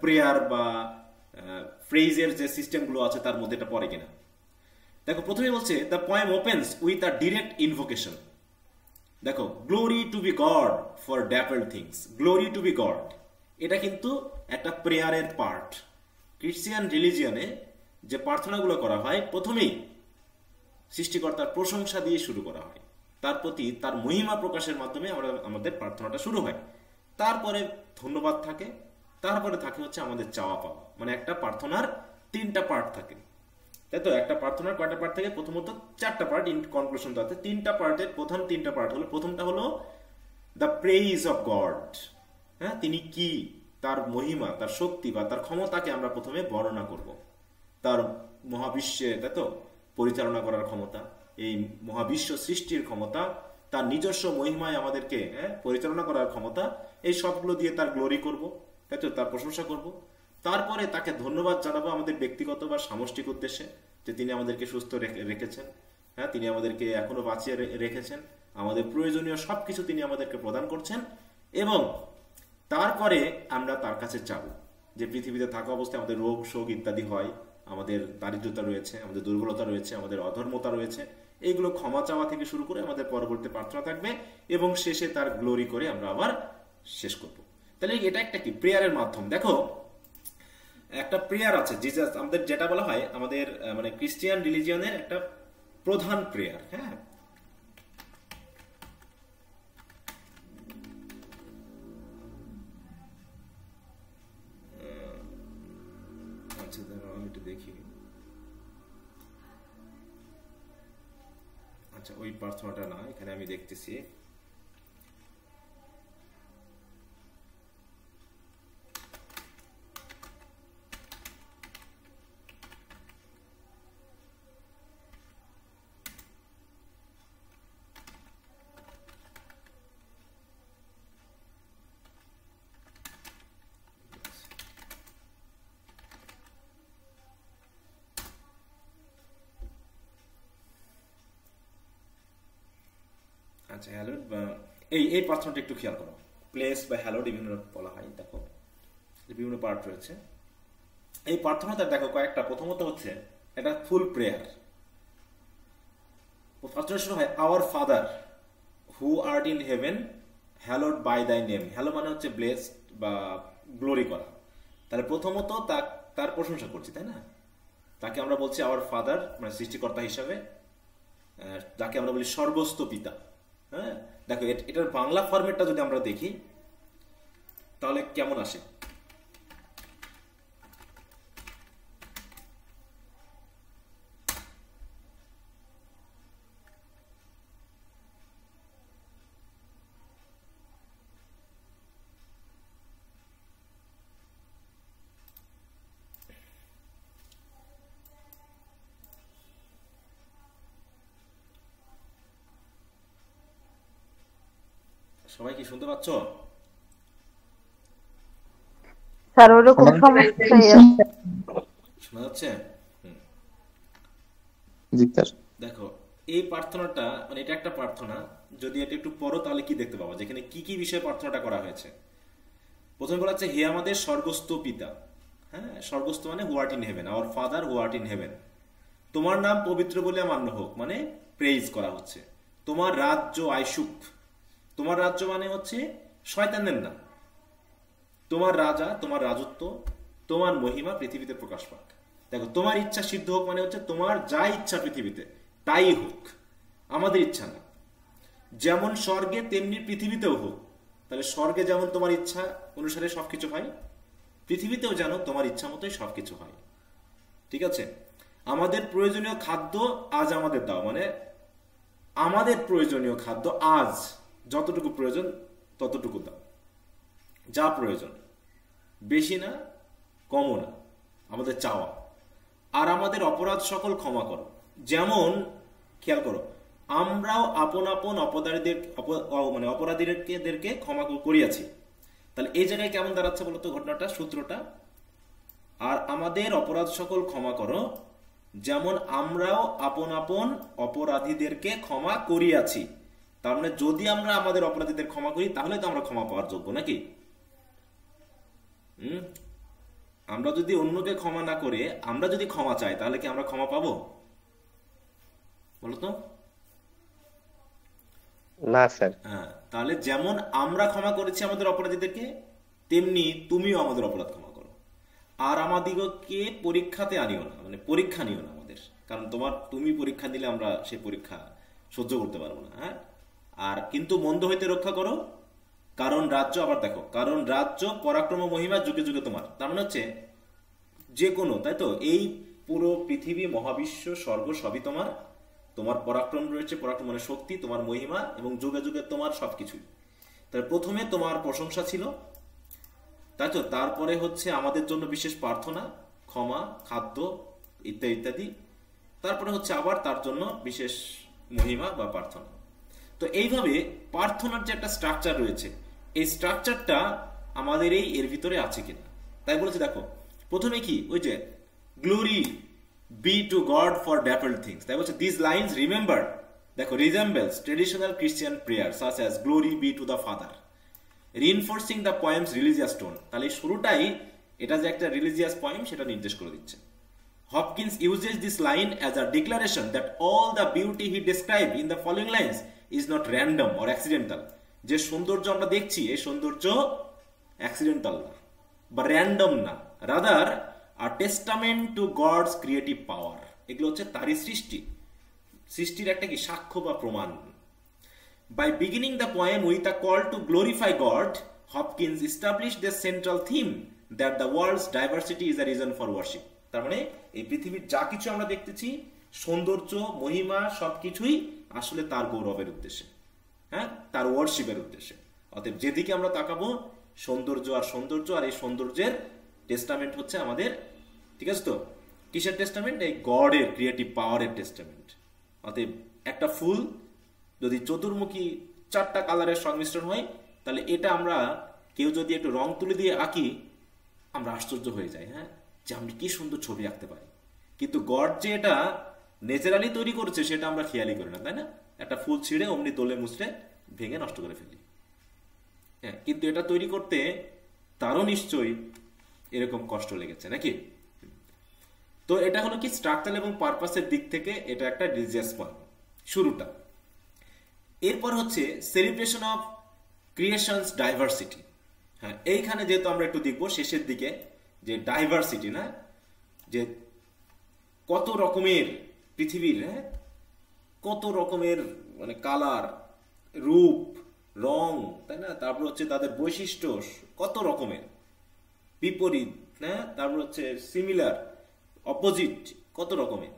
প্রেয়ার বা ফ্রেজের যে সিস্টেমগুলো আছে তার মধ্যে এটা পড়ে কিনা। দেখো প্রথমে বলছে the poem opens with a direct invocation. দেখো, glory to be God for dapple things, glory to be God, এটা কিন্তু একটা প্রেয়ারের পার্ট। ক্রিশ্চিয়ান রিলিজিয়নে যে প্রার্থনাগুলো করা হয় প্রথমেই সৃষ্টিকর্তার প্রশংসা দিয়ে শুরু করা হয়। তার প্রতি তার মহিমা প্রকাশের মাধ্যমে আমাদের প্রার্থনাটা শুরু হয়। তারপরে ধন্যবাদ থাকে, তারপরে থাকে হচ্ছে আমাদের চাওয়া পাওয়া। মানে একটা প্রার্থনার 3টা পার্ট থাকে, তাই তো? একটা প্রার্থনার কয়টা পার্ট থাকে? প্রথমত 4টা পার্ট, ইন কনক্লুশন তাতে 3টা পার্টের প্রধান 3টা পার্ট হলো, প্রথমটা হলো দ্য প্রেইজ অফ গড। হ্যাঁ, তিনি কি, তার মহিমা, তার শক্তি বা তার ক্ষমতাকে আমরা প্রথমে বর্ণনা করব। তার মহাবিশ্বে, তাই তো, পরিচালনা করার ক্ষমতা, এই মহাবিশ্ব সৃষ্টির ক্ষমতা, তার নিজস্ব মহিমায় আমাদেরকে পরিচালনা করার ক্ষমতা, এই সবগুলো দিয়ে তার গ্লোরি করব, তাই তো, তার প্রশংসা করব। তারপরে তাকে ধন্যবাদ জানাবো আমাদের ব্যক্তিগত বা সামষ্টিক উদ্দেশ্যে, যে তিনি আমাদেরকে সুস্থ রেখেছেন, হ্যাঁ, তিনি আমাদেরকে এখনো বাঁচিয়ে রেখেছেন, আমাদের প্রয়োজনীয় সবকিছু তিনি আমাদেরকে প্রদান করছেন। এবং তারপরে আমরা তার কাছে যাব, যে পৃথিবীতে থাকা অবস্থায় আমাদের রোগ শোক ইত্যাদি হয়, আমাদের দারিদ্রতা রয়েছে, আমাদের দুর্বলতা রয়েছে, আমাদের অধর্মতা রয়েছে, এইগুলো ক্ষমা চাওয়া থেকে শুরু করে আমাদের পরবর্তী প্রার্থনা থাকবে, এবং শেষে তার গ্লোরি করে আমরা আবার শেষ করব। তাহলে এটা একটা কি প্রেয়ারের মাধ্যম। দেখো, একটা প্রেয়ার আছে জিজাস, আমাদের যেটা বলা হয় আমাদের মানে ক্রিশ্চিয়ান রিলিজিয়নের একটা প্রধান প্রেয়ার। হ্যাঁ, আচ্ছা দাঁড়াও আমি একটু দেখি। আচ্ছা, ওই প্রার্থনাটা না, এখানে আমি দেখতেছি। আচ্ছা, হ্যালোড বা এই প্রার্থনাটা একটু খেয়াল করো। প্লেস বা হ্যালোড বিভিন্ন বলা হয়, দেখো বিভিন্ন পার্ট রয়েছে। এই প্রার্থনাটা দেখো কয়েকটা। প্রথমত হচ্ছে এটা ফুল প্রেয়ার। প্রার্থনা শুরু হয় our father who art in heaven hallowed by thy name. Hallow মানে হচ্ছে ব্লেসড বা গ্লোরি করা। তাহলে প্রথমত তার প্রশংসা করছি, তাই না? তাকে আমরা বলছি আওয়ার ফাদার, মানে সৃষ্টিকর্তা হিসাবে, যাকে আমরা বলি স্বর্গস্থ পিতা। হ্যাঁ, দেখো এটার বাংলা ফরম্যাটটা যদি আমরা দেখি তাহলে কেমন আসে। সবাই কি শুনতে পাচ্ছ? স্যার ওরকম সমস্যাই আছে। শোনা যাচ্ছে? জি স্যার। দেখো এই প্রার্থনাটা, মানে এটা একটা প্রার্থনা, যদি এটা একটু পড়ো তাহলে কি দেখতে পাবো, যেখানে কি কি বিষয়ে প্রার্থনাটা করা হয়েছে। প্রথমে বলা হচ্ছে হে আমাদের স্বর্গস্থ পিতা। হ্যাঁ, স্বর্গস্থ মানে who art in heaven, our father who art in heaven. তোমার নাম পবিত্র বলে মান্য হোক, মানে প্রেইজ করা হচ্ছে। তোমার রাজ্য আইসুক। তোমার রাজ্য মানে হচ্ছে শয়তানের নাম। তোমার রাজা, তোমার রাজত্ব, তোমার মহিমা পৃথিবীতে প্রকাশ পাক। দেখো, তোমার ইচ্ছা সিদ্ধ হোক মানে হচ্ছে তোমার যা ইচ্ছা পৃথিবীতে তাই হোক, আমাদের ইচ্ছা না। যেমন স্বর্গে তেমনি পৃথিবীতেও হোক। তাহলে স্বর্গে যেমন তোমার ইচ্ছা অনুসারে সবকিছু হয়, পৃথিবীতেও যেন তোমার ইচ্ছা মতোই সবকিছু হয়। ঠিক আছে? আমাদের প্রয়োজনীয় খাদ্য আজ আমাদের দাও, মানে আমাদের প্রয়োজনীয় খাদ্য আজ যতটুকু প্রয়োজন ততটুকু দাও, যা প্রয়োজন, বেশি না কমও না, আমাদের চাওয়া। আর আমাদের অপরাধ সকল ক্ষমা করো, যেমন খেয়াল করো আমরাও আপন আপন অপরাধীদেরকে ক্ষমা করিয়াছি। তাহলে এই জায়গায় কেমন দাঁড়াচ্ছে বলতো ঘটনাটা, সূত্রটা? আর আমাদের অপরাধ সকল ক্ষমা করো যেমন আমরাও আপন আপন অপরাধীদেরকে ক্ষমা করিয়াছি। তার মানে যদি আমরা আমাদের অপরাধীদের ক্ষমা করি তাহলে তো আমরা ক্ষমা পাওয়ার যোগ্য, নাকি? আমরা যদি অন্যকে ক্ষমা না করে আমরা যদি ক্ষমা চাই তাহলে কি আমরা ক্ষমা পাবো বলতো? না স্যার। হ্যাঁ, তাহলে যেমন আমরা ক্ষমা করেছি আমাদের অপরাধীদেরকে, তেমনি তুমিও আমাদের অপরাধ ক্ষমা করো। আর আমাদিগকে পরীক্ষাতে আনিও না, মানে পরীক্ষা নিও না আমাদের, কারণ তুমি পরীক্ষা দিলে আমরা সেই পরীক্ষা সহ্য করতে পারবো না। হ্যাঁ, আর কিন্তু মন্দ হইতে রক্ষা করো, কারণ রাজ্য, আবার দেখো, কারণ রাজ্য পরাক্রম মহিমা যুগে যুগে তোমার। তার মানে হচ্ছে যে কোনো, তাই তো, এই পুরো পৃথিবী মহাবিশ্ব স্বর্গ সবই তোমার, তোমার পরাক্রম রয়েছে, পরাক্রম মানে শক্তি, তোমার মহিমা, এবং যুগে যুগে তোমার সবকিছুই। তাহলে প্রথমে তোমার প্রশংসা ছিল, তাই তো, তারপরে হচ্ছে আমাদের জন্য বিশেষ প্রার্থনা, ক্ষমা, খাদ্য ইত্যাদি ইত্যাদি, তারপরে হচ্ছে আবার তার জন্য বিশেষ মহিমা বা প্রার্থনা। তো এইভাবে প্রার্থনার যে একটা স্ট্রাকচার রয়েছে, এই স্ট্রাকচারটা আমাদের এর ভিতরে আছে কিনা, তাই বলেছে। দেখো প্রথমে কি, ওই যে glory be to God for dapple things, তাই বলছে দিস লাইনস রিমেম্বার, দেখো, resembles traditional Christian prayer such as glory be to the father, reinforcing the poem's religious tone. তাহলে শুরুটাই এটা যে একটা রিলিজিয়াস পোয়েম সেটা নির্দেশ করে দিচ্ছে। Hopkins uses this line as a declaration that all the beauty he described in the following lines is not random or accidental. যে সৌন্দর্য আমরা দেখছি, এই সৌন্দর্য অ্যাক্সিডেন্টাল না বা র্যান্ডম না, rather a testament to God's creative power. এগুলো হচ্ছে তারই সৃষ্টির একটা কি সাক্ষ্য বা প্রমাণ। By beginning the poem with a call to glorify God, Hopkins established the central theme that the world's diversity is a reason for worship. তার মানে এই পৃথিবীর যা কিছু আমরা দেখতেছি, সৌন্দর্য, মহিমা, সবকিছুই আসলে তার গৌরবের উদ্দেশ্যে, হ্যাঁ, তার ওয়ার্শিপের উদ্দেশ্যে। অতএব যেদিকে আমরা তাকাবো সৌন্দর্য, আর এই সৌন্দর্যের টেস্টামেন্ট হচ্ছে আমাদের, ঠিক আছে তো, কিসের টেস্টামেন্ট? এই গডের ক্রিয়েটিভ পাওয়ারের টেস্টামেন্ট। অতএব একটা ফুল যদি চতুর্মুখী 4টা কালারের সংমিশ্রণ হয়, তাহলে এটা আমরা কেউ যদি একটু রং তুলে দিয়ে আঁকি, আমরা আশ্চর্য হয়ে যাই, হ্যাঁ, যে আমি কি সুন্দর ছবি আঁকতে পারি। কিন্তু গড যে এটা ন্যাচারালি তৈরি করেছে সেটা আমরা খেয়ালই করি না, তাই না? একটা ফুল ছিঁড়ে অমনি দোলে মুছড়ে ভেঙে নষ্ট করে ফেলি, হ্যাঁ, কিন্তু এটা তৈরি করতে তারও নিশ্চয়ই এরকম কষ্ট লেগেছে নাকি? তো এটা হলো কি স্ট্রাকচার এবং পারপাসের দিক থেকে এটা একটা রিলিজিয়াস পয়েন্ট শুরুটা। এরপর হচ্ছে সেলিব্রেশন অফ ক্রিয়েশনস ডাইভার্সিটি। হ্যাঁ, এইখানে যেহেতু আমরা একটু দেখবো শেষের দিকে যে ডাইভার্সিটি, না, যে কত রকমের পৃথিবীর, হ্যাঁ, কত রকমের মানে কালার, রূপ, রং, তাই না, তারপর হচ্ছে তাদের বৈশিষ্ট্য কত রকমের, বিপরীত, হ্যাঁ, তারপর হচ্ছে সিমিলার, অপোজিট, কত রকমের।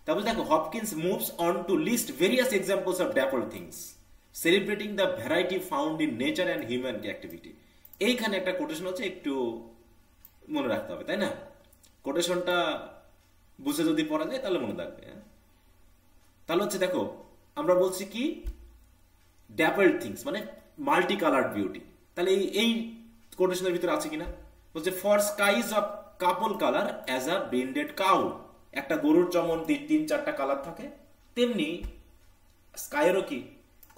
তারপর দেখো Hopkins moves on to list various examples of dapple things celebrating the variety found in nature and human activity. এইখানে একটা কোটেশন হচ্ছে, একটু মনে রাখতে হবে, তাই না? কোটেশনটা বুঝে যদি পড়া যায় তাহলে মনে থাকবে। তাহলে হচ্ছে দেখো আমরা বলছি কি ড্যাপল থিংস মানে মাল্টি কালার্ড বিউটি। তাহলে এই কোটেশনের ভিতরে আছে কিনা? বলছে for skies of couple colour as a blended cow. একটা গরুর যেমন 3-4টা কালার থাকে, তেমনি স্কাইয়েরও কি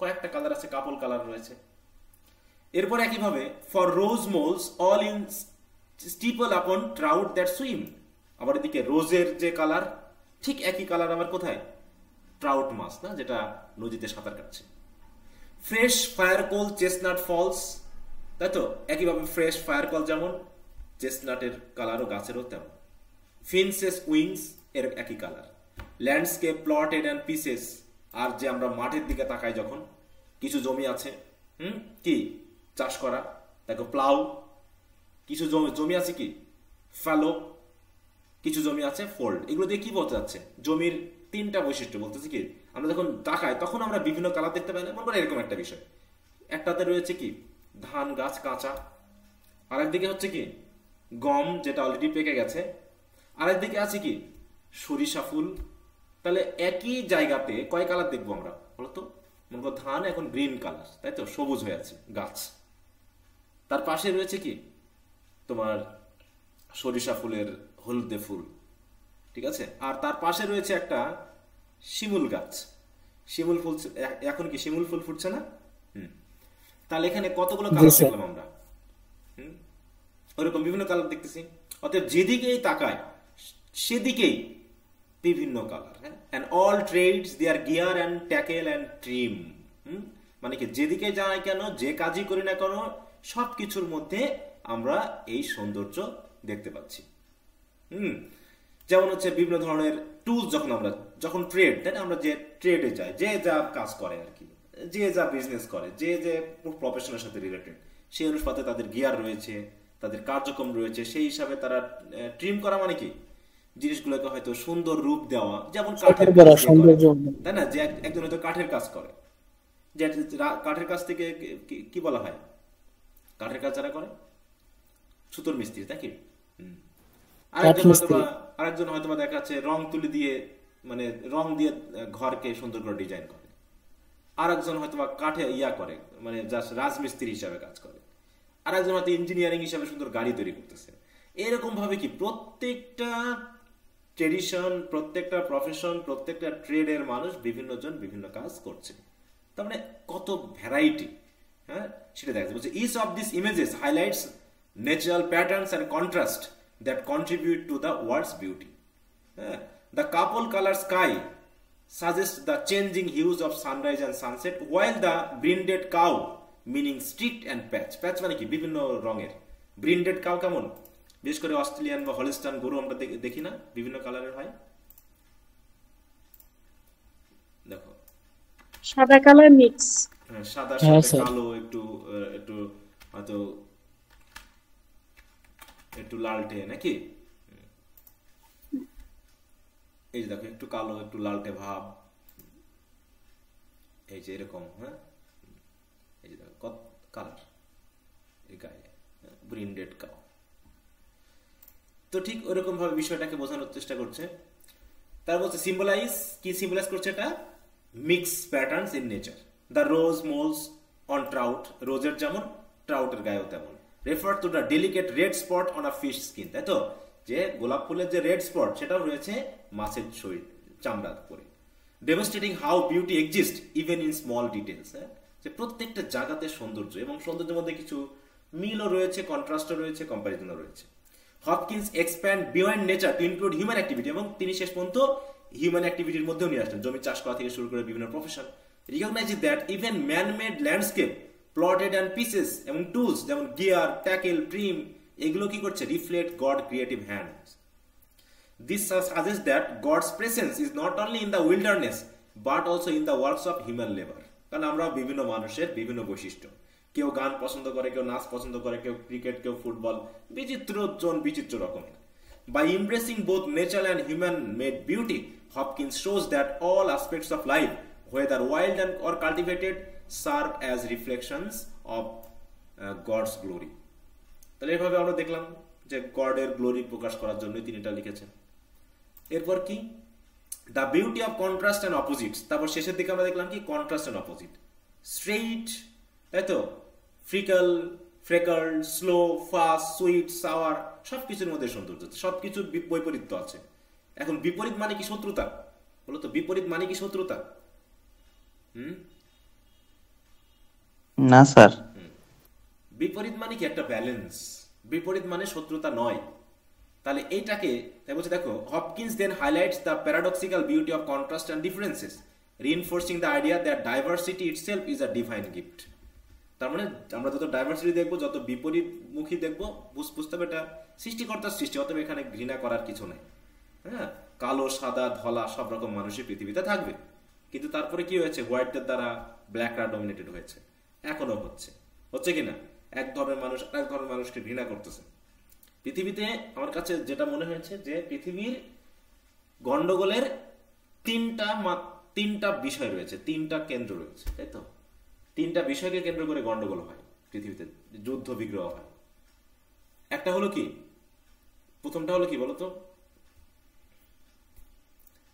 কয়েকটা কালার আছে, কাপল কালার রয়েছে। এরপর একইভাবে for rose moles all in stipple upon trout that swim. আবার এদিকে রোজের যে কালার, ঠিক একই কালার আবার কোথায়? ট্রাউট মাছ, না, যেটা নদীতে সাঁতার কাটছে। ফ্রেশ ফায়ারকোল চেস্টনাট ফলস, তাই তো, একইভাবে ফ্রেশ ফায়ারকল যেমন, চেস্টনাটের কালারও গাছেরও তেমন। ফিনসেস উইংস এর একই কালার। ল্যান্ডস্কেপ প্লটেড অ্যান্ড পিসেস, আর যে আমরা মাঠের দিকে তাকাই যখন কিছু জমি আছে, কি চাষ করা, দেখো প্লাউ, কিছু জমি আছে কি ফ্যালো, কিছু জমি আছে ফোল্ড। এগুলো দিয়ে কি বলতে যাচ্ছে? জমির 3টা বৈশিষ্ট্য বলতেছে কি, আমরা যখন তাকাই তখন আমরা বিভিন্ন কালার দেখতে পাই না, মনে করেন এরকম একটা বিষয়। একটাতে রয়েছে কি ধান গাছ কাঁচা, আরেকদিকে হচ্ছে কি গম যেটা অলরেডি পেকে গেছে, আরেকদিকে আছে কি সরিষা ফুল। তাহলে একই জায়গাতে কয় কালার দেখবো আমরা বলতো? মনে করো ধান এখন গ্রিন কালার, তাই তো, সবুজ হয়ে আছে গাছ। তার পাশে রয়েছে কি তোমার সরিষা ফুলের হলদে ফুল, ঠিক আছে, আর তার পাশে রয়েছে একটা শিমুল গাছ। শিমুল ফুল এখন কি শিমুল ফুল ফুটছে না? তাহলে এখানে কতগুলো কালার দেখলাম আমরা? ওরকম বিভিন্ন কালার দেখতেছি। অতএব যেদিকেই তাকায় সেদিকেই বিভিন্ন কালার, হ্যাঁ, and all trades their gear and tackle and trim। মানে কি যেদিকে যাই কেন, যে কাজই করি না কেন, সবকিছুর মধ্যে আমরা এই সৌন্দর্য দেখতে পাচ্ছি। যেমন হচ্ছে বিভিন্ন ধরনের টুলস, যখন ট্রেড, তাই না, আমরা যে ট্রেডে যাই, যে যা কাজ করে আর কি, যে যা বিজনেস করে, যে যে প্রফেশনের সাথে রিলেটেড, সেই অনুপাতে তাদের গিয়ার রয়েছে, তাদের কার্যক্রম রয়েছে, সেই হিসাবে তারা ট্রিম করা মানে কি জিনিসগুলোকে হয়তো সুন্দর রূপ দেওয়া, যেমন কাঠের কাজ দিয়ে করে, তাই না? যে একজন হয়তো কাঠের কাজ করে, যে কাঠের কাজ থেকে কি বলা হয়, কাঠের কাজ যারা করে সুতোর মিস্ত্রি, তাই কি? আরেকজন হয়তো দেখা যাচ্ছে রং তুলি দিয়ে, মানে রং দিয়ে ঘরকে সুন্দর করে ডিজাইন করে। আরেকজন হয়তো কাঠে করে, মানে জাস্ট রাজমিস্ত্রি হিসাবে কাজ করে। আরেকজন হয়তো ইঞ্জিনিয়ারিং হিসাবে সুন্দর গাড়ি তৈরি করতেছে। এরকম ভাবে কি প্রত্যেকটা ট্রেডিশন, প্রত্যেকটা প্রফেশন, প্রত্যেকটা ট্রেডের মানুষ বিভিন্ন জন বিভিন্ন কাজ করছে। তার মানে কত ভ্যারাইটি, হ্যাঁ, সেটা দেখা যাচ্ছে। Each of this images highlights natural patterns and contrast that contribute to the world's beauty. হ্যাঁ, the couple colour sky suggests the changing hues of sunrise and sunset, while the brinded cow, meaning streaked and patch, patch মানে কি বিভিন্ন রঙের, brinded cow কেমন, বিশেষ করে Australian বা Holstein গরু আমরা দেখি না, বিভিন্ন কালারের হয়। দেখো সাদা কালার মিক্স, সাদার সাথে কালো, একটু একটু হয়তো একটু লালটে নাকি, এই যে দেখো একটু কালো একটু লালটে ভাব, এই যে এরকম, হ্যাঁ, এই যে দেখো কত কালার এই গায়ে, ব্রিন্ডেড কাউ। তো ঠিক ওরকম ভাবে বিষয়টাকে বোঝানোর চেষ্টা করছে। তার বলছে সিম্বলাইজ, কি সিম্বলাইজ করছে এটা, mix patterns in nature. The rose moles on trout, রোজের যেমন ট্রাউটের গায়েও তেমন। Refer to the delicate red spot on a fish skin, তাই তো, যে গোলাপ ফুলের যে রেড স্পট সেটাও রয়েছে মাছের শরীর চামড়ার উপরে। Demonstrating how beauty exist even in small details, হ্যাঁ, যে প্রত্যেকটা জায়গাতে সৌন্দর্য, এবং সৌন্দর্যের মধ্যে কিছু মিলও রয়েছে, কন্ট্রাস্টও রয়েছে, কম্পারিজনও রয়েছে। Hopkins expand beyond nature two include human activity, এবং তিনি শেষ পর্যন্ত হিউম্যান অ্যাক্টিভিটির মধ্যেও নিয়ে আসলেন, জমি চাষ করা থেকে শুরু করে বিভিন্ন profession. Recognise that even man made landscape, plotted and pieces এবং টুলস যেমন গিয়ার, ট্যাকেল, ট্রিম, এগুলো কি করছে, reflect God creative hands. This suggests that God's presence is not only in the wilderness but also in the works of human labor. কারণ আমরা বিভিন্ন মানুষের বিভিন্ন বৈশিষ্ট্য, কেউ গান পছন্দ করে, কেউ নাচ পছন্দ করে, কেউ ক্রিকেট, কেউ ফুটবল, বিচিত্র জন বিচিত্র রকমের। By embracing both natural and human made beauty, Hopkins shows that all aspects of life, whether wild and or cultivated, serve as reflections of God's glory. তাহলে এভাবে আমরা দেখলাম যে গডের গ্লোরি প্রকাশ করার জন্য তিনি এটা লিখেছেন। এরপর কি, the beauty of contrast and opposites, তারপর শেষের দিকে আমরা দেখলাম কি, কন্ট্রাস্ট অ্যান্ড অপোজিট, স্ট্রেইট, তাই তো, fickle, freckle, slow, fast, sweet, sour, সবকিছুর মধ্যে সৌন্দর্য, সবকিছুর বৈপরীত্য আছে। এখন বিপরীত মানে কি শত্রুতা, বলো তো, বিপরীত মানে কি শত্রুতা? না স্যার, বিপরীত মানে কি একটা ব্যালেন্স, বিপরীত মানে শত্রুতা নয়। তাহলে এইটাকে তাই বলছে, দেখো, Hopkins then highlights the paradoxical beauty of contrast and differences, reinforcing the idea that diversity itself is a divine gift. তার মানে আমরা যত ডাইভার্সিটি দেখবো, যত বিপরীতমুখী দেখবো, বুঝতে হবে এটা সৃষ্টিকর্তার সৃষ্টি, অতএব এখানে ঘৃণা করার কিছু নাই। হ্যাঁ, কালো, সাদা, ধলা সব রকম মানুষই পৃথিবীতে থাকবে, কিন্তু তারপরে কি হয়েছে, হোয়াইটদের দ্বারা ব্ল্যাকরা ডমিনেটেড হয়েছে, এখনো হচ্ছে কিনা, এক ধরনের মানুষ এক ধরনের মানুষকে ঘৃণা করতেছে পৃথিবীতে। আমার কাছে যেটা মনে হয়েছে যে পৃথিবীর গন্ডগোলের তিনটা বিষয় রয়েছে, তিনটা কেন্দ্র রয়েছে, তাই তো, তিনটা বিষয়কে কেন্দ্র করে গন্ডগোল হয় পৃথিবীতে, যুদ্ধ বিগ্রহ হয়। একটা হলো কি, প্রথমটা হলো কি বলতো,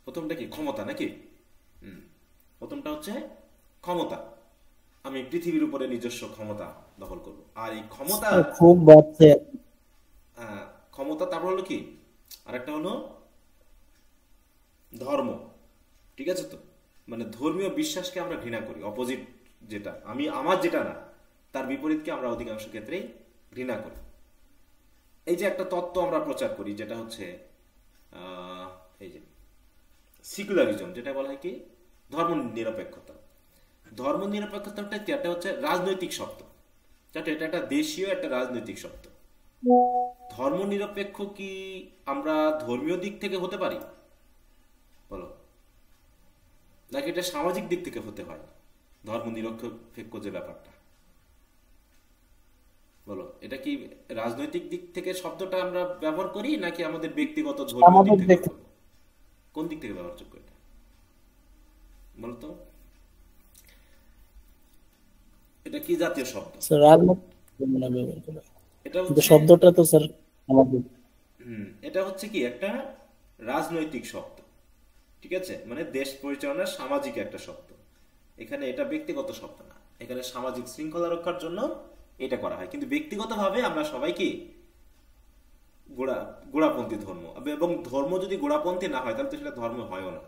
প্রথমটা কি, ক্ষমতা নাকি? প্রথমটা হচ্ছে ক্ষমতা, আমি পৃথিবীর উপরে নিজস্ব ক্ষমতা দখল করব, আর এই ক্ষমতা খুব বাড়ছে, ক্ষমতা। তারপর হলো কি, আর একটা হলো ধর্ম, ঠিক আছে তো, মানে ধর্মীয় বিশ্বাসকে আমরা ঘৃণা করি, অপোজিট যেটা আমি আমার যেটা না তার বিপরীতকে আমরা অধিকাংশ ক্ষেত্রেই ঘৃণা করি। এই যে একটা তত্ত্ব আমরা প্রচার করি যেটা হচ্ছে এই যে সিকুলারিজম, যেটা বলা হয় কি, ধর্ম নিরপেক্ষতা। ধর্ম নিরপেক্ষতাটা একটা হচ্ছে রাজনৈতিক শব্দ, এটা একটা দেশীয় একটা রাজনৈতিক শব্দ। ধর্ম নিরপেক্ষ কি আমরা ধর্মীয় দিক থেকে হতে পারি বলো, নাকি এটা সামাজিক দিক থেকে হতে হয়? ধর্ম নিরপেক্ষ যে ব্যাপারটা, বলো এটা কি রাজনৈতিক দিক থেকে শব্দটা আমরা ব্যবহার করি নাকি আমাদের ব্যক্তিগত ধর্মীয় দিক থেকে? কোন দিক থেকে ব্যবহারযোগ্য এটা বলতো? এটা কি জাতীয় শব্দ? এটা শব্দটা তো স্যার আমাদের এটা হচ্ছে কি একটা রাজনৈতিক শব্দ, ঠিক আছে? মানে দেশ পরিচালনার সামাজিক একটা শব্দ। এখানে এটা ব্যক্তিগত শব্দ না, এখানে সামাজিক শৃঙ্খলা রক্ষার জন্য এটা করা হয়। কিন্তু ব্যক্তিগতভাবে আমরা সবাই কি গোড়াপন্থী ধর্ম, এবং ধর্ম যদি গোড়াপন্থী না হয় তাহলে তো সেটা ধর্ম হয়ও না।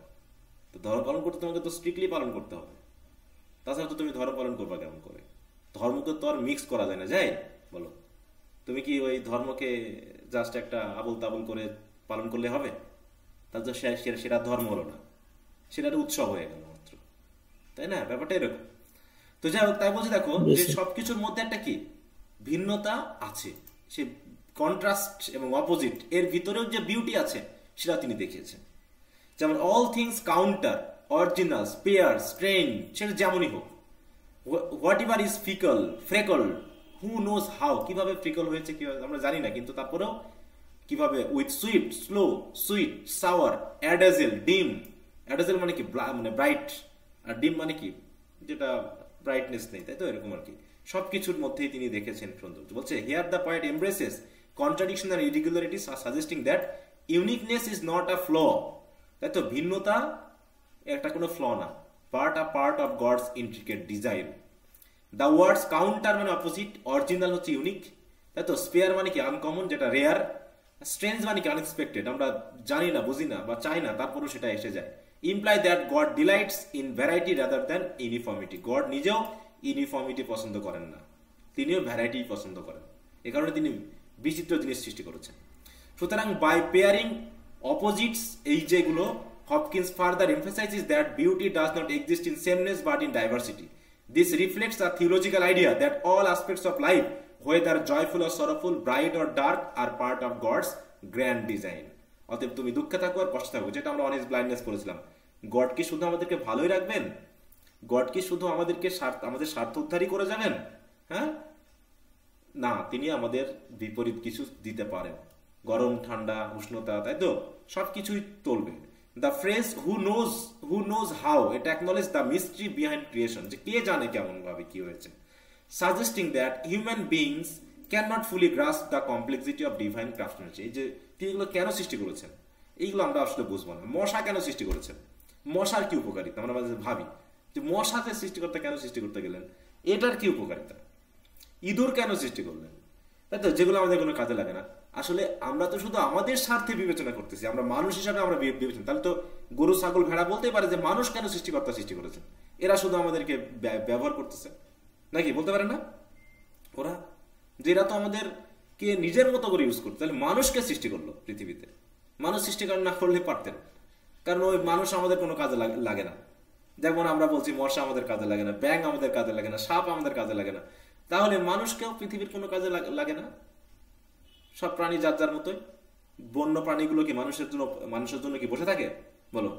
তো ধর্ম পালন করতে তোমাকে তো স্ট্রিক্টলি পালন করতে হবে, তাছাড়া তো তুমি ধর্ম পালন করবা কেমন করে? ধর্মকে তো আর মিক্স করা যায় না, যায় বলো? তুমি কি ওই ধর্মকে জাস্ট একটা আবল তাবল করে পালন করলে হবে? তাহলে তো সেটা ধর্ম হলো না, সেটা উৎসব হয়ে গেল মাত্র, তাই না? ব্যাপারটা এরকম। তো যাই হোক, তাই বলছি দেখো যে সবকিছুর মধ্যে একটা কি ভিন্নতা আছে, সে কন্ট্রাস্ট এবং অপোজিট এর ভিতরেও যে বিউটি আছে সেটা তিনি দেখিয়েছেন। যেমন all things counter, original, spare, strain, সেটা যেমনই হোক, whatever is fickle, freckle, who knows how, কিভাবে ফ্রিকল হয়েছে কিভাবে আমরা জানি না, কিন্তু তারপরেও কিভাবে, with sweet, slow, sweet, sour, adazzle, dim. Adazzle মানে কি মানে ব্রাইট, আর ডিম মানে কি যেটা ব্রাইটনেস নেই, তাই তো? এরকম আর কি সবকিছুর মধ্যেই তিনি দেখেছেন সৌন্দর্য। বলছে here the poet embraces contradiction and irregularities suggesting that uniqueness is not a flaw, তাই তো? ভিন্নতা একটা কোনো ফ্ল না, but a part of God's intricate design. The words counter মানে অপোজিট, অরিজিনাল হচ্ছে ইউনিক, তাই তো? স্পেয়ার মানে কি আনকমন, যেটা রেয়ার, স্ট্রেঞ্জ মানে কি আনএক্সপেক্টেড, আমরা জানি না, বুঝি না বা চাই না, তারপরেও সেটা এসে যায়। Imply that god delights in variety rather than uniformity, god নিজেও ইউনিফর্মিটি পছন্দ করেন না, তিনিও ভ্যারাইটি পছন্দ করেন, এ কারণে তিনি বিচিত্র জিনিস সৃষ্টি করেছেন। সুতরাং বাই পেয়ারিং অপোজিটস, এই যেগুলো, Hopkins further emphasises that beauty does not exist in sameness but in diversity. This reflects a theological idea that all aspects of life, whether joyful or sorrowful, bright or dark, are part of God's grand design. অতএব তুমি দুঃখে থাকো আর কষ্ট থাকো, যেটা আমরা honest blindness করেছিলাম। God কি শুধু আমাদেরকে ভালোই রাখবেন? গড কি শুধু আমাদেরকে আমাদের স্বার্থ উদ্ধারই করে যাবেন? হ্যাঁ না, তিনি আমাদের বিপরীত কিছু দিতে পারেন, গরম ঠান্ডা উষ্ণতা, তাই তো? সবকিছুই চলবে। The phrase who knows how, এটা acknowledge the mystery behind creation, যে কে জানে কেমন ভাবে কি হয়েছে। Suggesting that human beings can not fully grasp the complexity of divine craftsmanship. এই যে তিনি এগুলো কেন সৃষ্টি করেছেন, এইগুলো আমরা আসলে বুঝবো না। মশা কেন সৃষ্টি করেছেন, মশার কি উপকারিতা, আমরা মাঝে ভাবি যে মশাতে সৃষ্টিকর্তা কেন সৃষ্টি করতে গেলেন, এটার কি উপকারিতা? ইঁদুর কেন সৃষ্টি করলেন, তাই তো? যেগুলো আমাদের কোনো কাজে লাগে না। আসলে আমরা তো শুধু আমাদের স্বার্থে বিবেচনা করতেছি, আমরা মানুষ হিসাবে আমরা বিবেচনা, তাহলে তো গরু ছাগল ভেড়া বলতেই পারে যে মানুষ কেন সৃষ্টিকর্তা সৃষ্টি করেছেন, এরা শুধু আমাদেরকে ব্যবহার করতেছে, নাকি বলতে পারে না ওরা? যে এরা তো আমাদেরকে নিজের মতো করে ইউজ করতে, তাহলে মানুষকে সৃষ্টি করলো পৃথিবীতে, মানুষ সৃষ্টি না করলে পারতেন, কারণ ওই মানুষ আমাদের কোনো কাজে লাগে না। যেমন আমরা বলছি মশা আমাদের কাজে লাগে না, ব্যাঙ আমাদের কাজে লাগে না, সাপ আমাদের কাজে লাগে না, তাহলে মানুষকেও পৃথিবীর কোনো কাজে লাগে না? সব প্রাণী যার যার মতোই। বন্য প্রাণীগুলো কি মানুষের জন্য কি বসে থাকে বলো?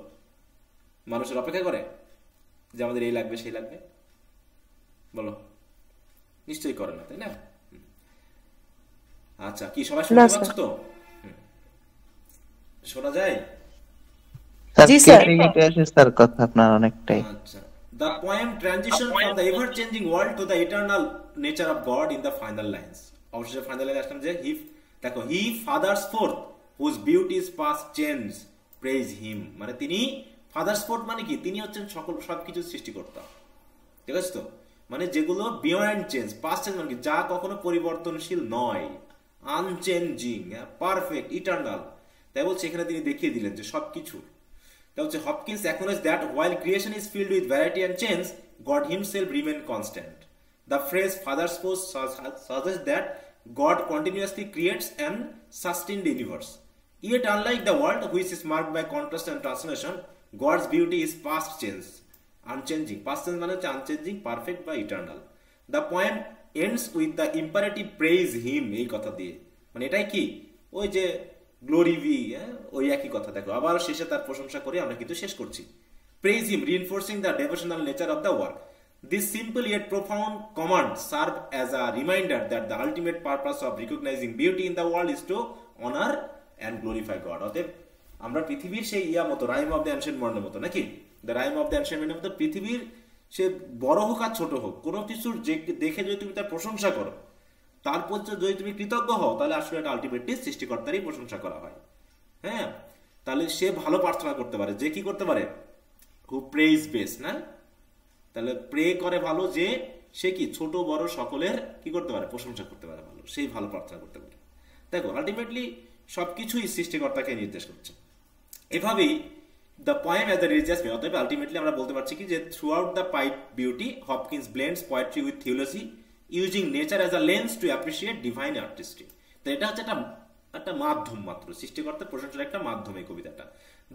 মানুষের অপেক্ষা করে যে আমাদের এই লাগবে সেই লাগবে, বলো? নিশ্চয়ই করে না, তাই না? আচ্ছা, কি সবাই শুনতে পাচ্ছ তো? শোনা যায়? স্যার কথা আপনার অনেকটাই। আচ্ছা, the poem transition from the ever changing world to the eternal nature of God in the final lines. অবশেষে ফাইনাল লাইনে আসলাম যে দেখো, he fathers forth whose beauty is past change, praise হিম। মানে তিনি ফাদার্স ফোর্থ মানে কি, তিনি হচ্ছেন সবকিছু সৃষ্টিকর্তা, ঠিক আছে তো? মানে যেগুলো বিয়ন্ড চেঞ্জ, পাস্ট চেঞ্জ মানে কি, যা কখনো পরিবর্তনশীল নয়, আনচেঞ্জিং, পারফেক্ট, ইটার্নাল। তাই বলছে এখানে তিনি দেখিয়ে দিলেন যে সবকিছু। তাই হচ্ছে Hopkins acknowledge that while creation is filled with variety and change, God himself remained constant. The phrase Father's Force suggests that God continuously creates and sustains the universe. Yet unlike the world, which is marked by contrast and transformation, God's beauty is past change, unchanging. Past change মানে হচ্ছে unchanging, perfect বা eternal. The poem ends with the imperative praise him, এই কথা দিয়ে। মানে এটাই কি, ওই যে গ্লোরি ভি, ওই একই কথা। দেখো আবার শেষে তার প্রশংসা করে আমরা কিন্তু শেষ করছি। Praise him, reinforcing the devotional nature of the work. This simple yet profound command serve as a reminder that the ultimate purpose of recognizing beauty in the world is to honor and glorify God. অতএব আমরা পৃথিবীর সেই মতো rhyme of the ancient ওয়ার্ল্ডের মতো নাকি, the rime of the ancient ওয়ার্ল্ডের মতো পৃথিবীর সে বড় হোক আর ছোট হোক, কোনো কিছুর দেখে যদি তুমি তার প্রশংসা করো, তারপর যদি তুমি কৃতজ্ঞ হও, তাহলে আসলে এটা আলটিমেটলি সৃষ্টিকর্তারই প্রশংসা করা হয়। হ্যাঁ, তাহলে সে ভালো প্রার্থনা করতে পারে, যে কি করতে পারে, হু প্রেইজ বেস্ট, না? তাহলে প্রে করে ভালো, যে সে কি ছোট বড় সকলের কি করতে পারে, প্রশংসা করতে পারে ভালো, সেই ভালো প্রার্থনা করতে পারে। দেখো আলটিমেটলি সবকিছুই সৃষ্টিকর্তাকে নির্দেশ করছে। এভাবেই the poem as the religious may, অতএব আলটিমেটলি আমরা বলতে পারছি কি যে throughout the Pied Beauty Hopkins blends poetry with theology using nature as a lens to appreciate divine artistry. তো এটা হচ্ছে একটা মাধ্যম মাত্র, সৃষ্টিকর্তার প্রশংসার একটা মাধ্যম এই কবিতাটা।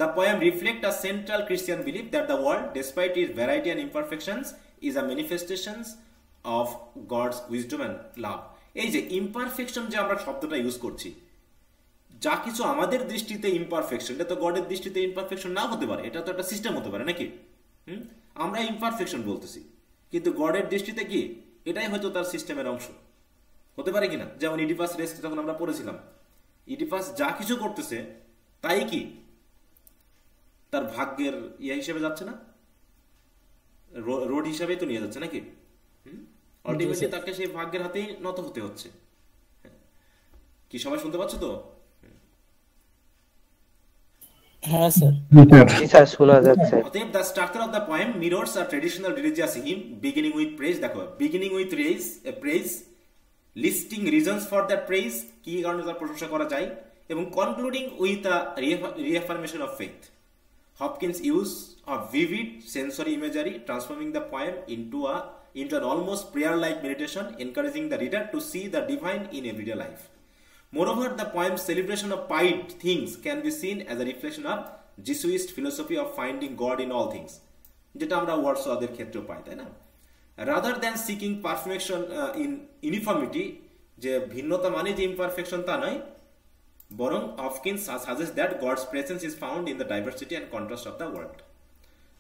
The poem reflects a central Christian belief that the world, despite its variety and imperfections, is a manifestation of God's wisdom and love. এই যে ইমপারফেকশন যে আমরা শব্দটা ইউজ করছি, যা কিছু আমাদের দৃষ্টিতে ইমপারফেকশন, এটা তো গডের দৃষ্টিতে ইমপারফেকশন না হতে পারে, এটা তো একটা সিস্টেম হতে পারে নাকি? আমরা ইমপারফেকশন বলতেছি, কিন্তু গডের দৃষ্টিতে কি এটাই হয়তো তার সিস্টেমের অংশ হতে পারে কিনা। যেমন ইডিপাস রেস্ট যখন আমরা পড়েছিলাম, ইডিপাস যা কিছু করতেছে তাই কি তার ভাগ্যের হিসেবে যাচ্ছে না, রোড হিসাবে তো নিয়ে যাচ্ছে নাকি? আলটিমেটলি তাকে সেই ভাগ্যের হাতেই নত হতে হচ্ছে। কি সবাই শুনতে পাচ্ছ তো? হ্যাঁ স্যার, স্যার শোনা যাচ্ছে। অতএব the structure of the poem mirrors a traditional religious hymn beginning with praise. দেখো beginning with praise, listing reasons for that praise, কি কারণে তার প্রশংসা করা যায়, এবং concluding with a reaffirmation of faith. Hopkins' use of vivid sensory imagery, transforming the poem into an almost prayer-like meditation, encouraging the reader to see the divine in everyday life. Moreover, the poem's celebration of pied things can be seen as a reflection of Jesuit philosophy of finding God in all things, যেটা আমরা ওয়ার্ডসওয়ার্থের ক্ষেত্রেও পাই, তাই না? Rather than seeking perfection in uniformity, যে ভিন্নতা মানে যে imperfection তা নয়, বরং Hopkins suggest that God's presence is found in the diversity and contrast of the world.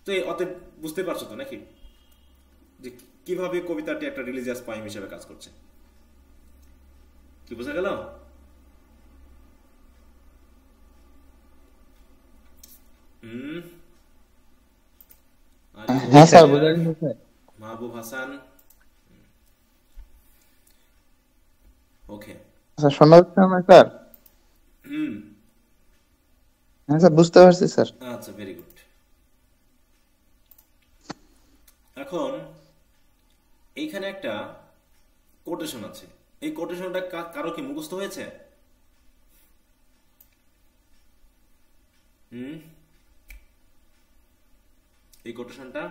তো অতএব বুঝতে পারছো তো নাকি যে কিভাবে কবিতাটি একটা রিলিজিয়াস পয়েম হিসেবে কাজ করছে? কি বোঝা গেল? হ্যাঁ স্যার, বোঝা গেছে স্যার। মাহবুব হাসান, ওকে স্যার শোনা যাচ্ছে না স্যার? হ্যাঁ স্যার, বুঝতে পারছি স্যার। আচ্ছা, ভেরি গুড। এখন এইখানে একটা কোটেশন আছে, এই কোটেশনটা কারো কি মুখস্থ হয়েছে? এই কোটেশনটা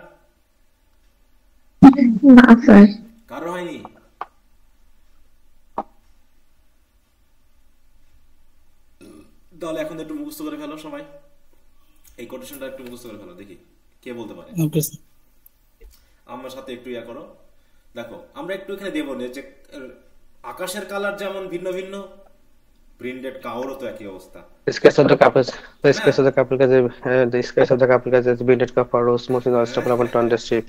না স্যার। কারো হয়নি? তাহলে এখন একটু মুখস্থ করে ফেলো সবাই, এই কোটেশনটা একটু মুখস্থ করে ফেলো, দেখি কে বলতে পারে। আমার সাথে একটু ইয়া করো। দেখো আমরা একটু এখানে দেবো যে আকাশের কালার যেমন ভিন্ন ভিন্ন, প্রিন্টেড কাউরও তো একই অবস্থা। Skies of the couples, the skies of the couple the skies of the couple is painted for rose, smooth in the stuff upon on the strip.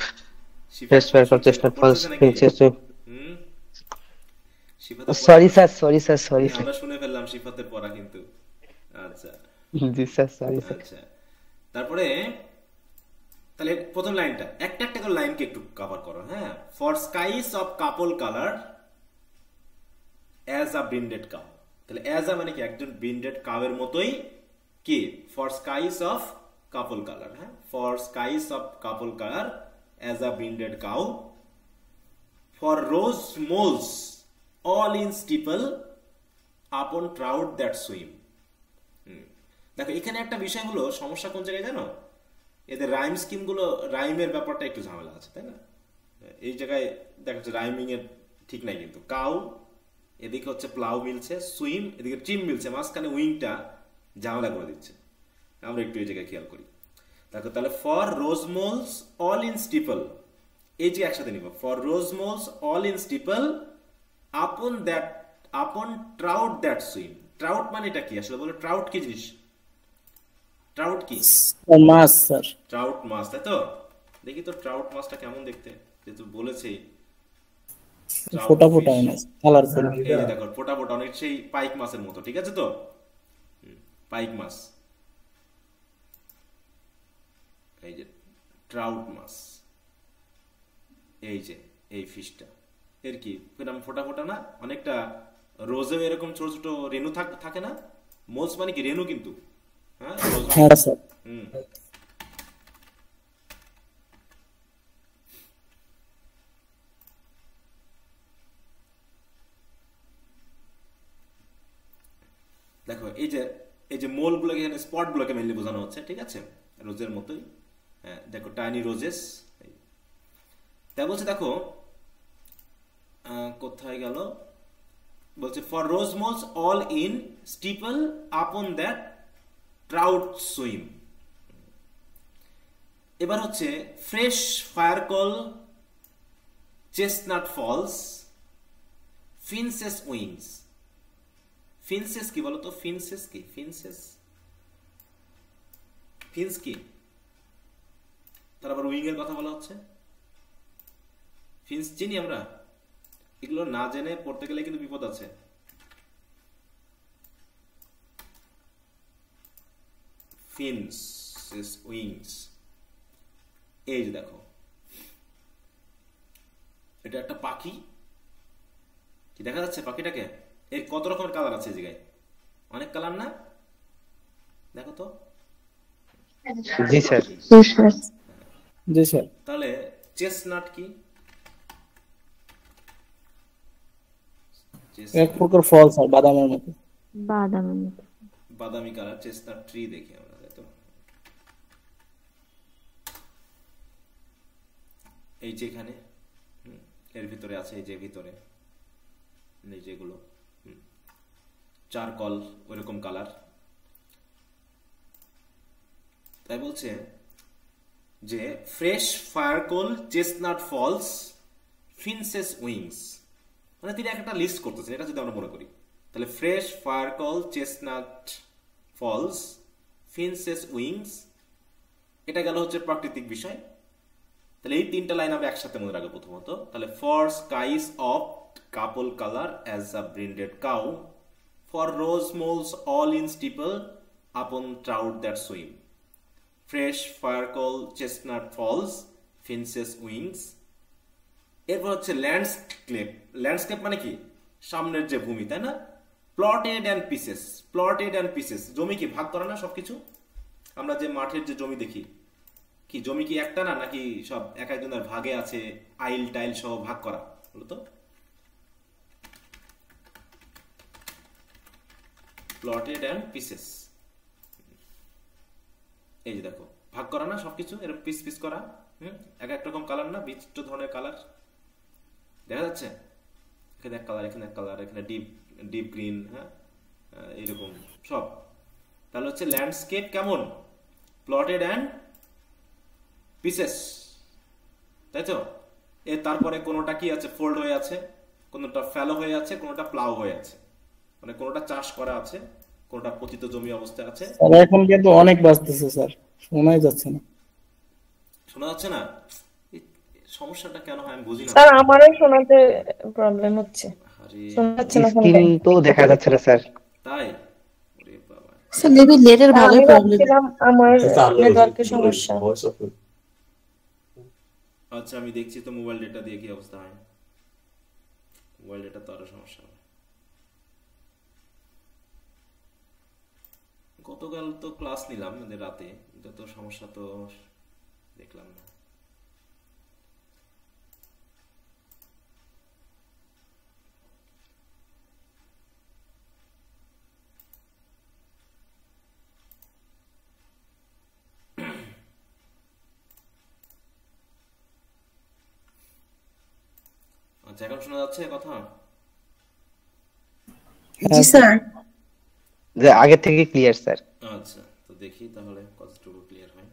Yes, where for chestnut falls, princess. Sorry sir, sorry. আমরা শুনে ফেললাম সিফাতের পড়া কিন্তু। আচ্ছা জি sir, sorry sir. আচ্ছা, তারপরে তাহলে প্রথম লাইনটা একটা একটা করে লাইনকে একটু কভার করো। হ্যাঁ, for skies of couple colour as a brinded cow. তাহলে অ্যাজ আ মানে কি একজন ব্রিন্ডেড কাউয়ের মতোই কি, for skies of couple colour. হ্যাঁ, for skies of couple colour as a brinded cow, for rose moles all in stipple upon trout that swim. দেখো এখানে একটা বিষয় হলো, সমস্যা কোন জায়গায় জানো? এদের রাইম স্কিম গুলো, রাইমের ব্যাপারটা একটু ঝামেলা আছে, তাই না? এই জায়গায় দেখা যাচ্ছে রাইমিং এর ঠিক নাই, কিন্তু কাউ এদিকে হচ্ছে প্লাউ মিলছে, সুইম এদিকে চিম মিলছে, মাঝখানে উইংটা ঝামেলা করে দিচ্ছে। আমরা একটু এই জায়গায় খেয়াল করি। দেখো তাহলে ফর রোজমোলস অল ইন স্টিপল, এই যে একসাথে নিব, for রোজমোলস all in stipple upon trout that swim. Trout মানে এটা কি আসলে বলো? ট্রাউট কি জিনিস? ট্রাউট কি? মাছ স্যার। ট্রাউট মাছ, তাই তো? দেখি তো ট্রাউট মাছটা কেমন দেখতে, যেহেতু বলেছেই ফোটা ফোটা হয় না, কালারফুল। এই যে দেখো ফোটা ফোটা অনেক সেই পাইক মাছের মতো, ঠিক আছে তো? পাইক মাছ, এই যে ট্রাউট মাছ, এই যে এই ফিশটা, এর কি এরকম ফোটা ফোটা না? অনেকটা রোজেও এরকম ছোট ছোট রেণু থাকে না? মোলস মানে কি রেণু কিন্তু, হ্যাঁ রোজ হ্যাঁ স্যার। দেখো এই যে মোল গুলোকে, এখানে স্পট গুলোকে মেনলি বোঝানো হচ্ছে, ঠিক আছে? রোজের মতোই, হ্যাঁ দেখো টাইনি রোজেস। তাই বলছে দেখো কোথায় গেল, বলছে for rose moles all in stipple upon that trout swim. এবার হচ্ছে fresh firecoal chestnut falls finches wings. Finches কি বলতো? ফিনসেস কি? ফিন্স কি? তার আবার উইং এর কথা বলা হচ্ছে। ফিন্স চিনি আমরা, এগুলো না জেনে পড়তে গেলে কিন্তু বিপদ আছে। ফিনসেস উইংস, এই যে দেখো এটা একটা পাখি, কি দেখা যাচ্ছে পাখিটাকে? এর কত রকমের কালার আছে এই জায়গায়? অনেক কালার না? দেখো তো। জি স্যার। জি স্যার। তাহলে চেস্টনাট কি? এক প্রকার ফল স্যার, বাদামের মতো। বাদামি কালার চেস্টনাট ট্রি দেখি আমরা, তাই তো? এই যে এখানে এর ভিতরে আছে, এই যে ভিতরে এই যেগুলো চারকল ওইরকম কালার। তাই বলছে যে fresh ফায়ারকোল chestnut falls finches wings, মানে তিনি একটা লিস্ট করতেছেন, এটা যদি আমরা মনে করি তাহলে fresh firecoal chestnut falls finches wings, এটা গেল হচ্ছে প্রাকৃতিক বিষয়। তাহলে এই তিনটা লাইন আমরা একসাথে মনে রাখবো প্রথমত। তাহলে for skies of couple colour as a brinded cow, for rose moles all in stipple upon trout that swim, fresh firecoal chestnut falls finches wings. এরপর হচ্ছে ল্যান্ডস্কেপ। ল্যান্ডস্কেপ মানে কি? সামনের যে ভূমি, তাই না? Plotted and pieces, plotted and pieces, জমি কি ভাগ করা না সবকিছু? আমরা যে মাঠের যে জমি দেখি, কি জমি কি একটা না, নাকি সব এক একজনের ভাগে আছে, আইল টাইল সহ ভাগ করা? বলো তো। প্লটেড অ্যান্ড পিসেস, এই যে দেখো ভাগ করা না সবকিছু, এরকম পিস পিস করা, এক এক রকম কালার না, বিচিত্র ধরনের কালার দেখা যাচ্ছে। এখানে এক কালার, এখানে এক কালার, এখানে ডিপ গ্রিন, হ্যাঁ এইরকম সব। তাহলে হচ্ছে ল্যান্ডস্কেপ কেমন? প্লটেড অ্যান্ড পিসেস, তাই তো? এর তারপরে কোনোটা কি আছে? ফোল্ড হয়ে আছে, কোনোটা ফ্যালো হয়ে আছে, কোনোটা প্লাউ হয়ে আছে, মানে কোনোটা চাষ করা আছে, কোনোটা পতিত জমি অবস্থায় আছে। স্যার এখন কিন্তু অনেক বাজতেছে স্যার, শোনাই যাচ্ছে না। শোনা যাচ্ছে না? সমস্যাটা কেন হয় আমি বুঝি না স্যার। আমারও শোনাতে প্রবলেম হচ্ছে, শোনা যাচ্ছে না। স্ক্রিন তো দেখা যাচ্ছে না স্যার। তাই? ওরে বাবা, স্যার মেবি নেটের ভালো প্রবলেম। আমার নেটওয়ার্কের সমস্যা। আচ্ছা আমি দেখছি তো মোবাইল ডেটা দিয়ে কি অবস্থা হয়। মোবাইল ডেটা তো আরো সমস্যা হয়। গতকাল তো ক্লাস নিলাম রাতে, যত সমস্যা তো দেখলাম না। আচ্ছা এখন শোনা যাচ্ছে কথা? জি স্যার। যে আগে থেকে ক্লিয়ার স্যার। আচ্ছা তো দেখি তাহলে কতটুকু ক্লিয়ার হয়।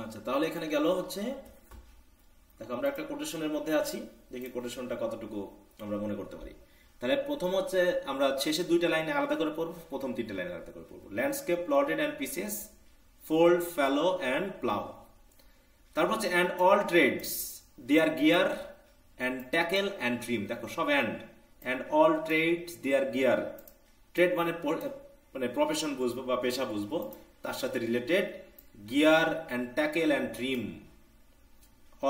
আচ্ছা তাহলে এখানে গেল হচ্ছে, দেখো আমরা একটা কোটেশনের মধ্যে আছি, দেখি কোটেশনটা কতটুকু আমরা মনে করতে পারি। তাহলে প্রথম হচ্ছে আমরা শেষে দুইটা লাইনে আলাদা করে পড়বো, প্রথম তিনটা লাইনে আলাদা করে পড়বো। Landscape plotted and pieces fold, fallow and plow. তারপর হচ্ছে and all trades their gear and tackle and trim। দেখো সব and all trades their gear, trade মানে প্রফেশন বুঝবো বা পেশা বুঝবো, তার সাথে related gear and tackle and trim.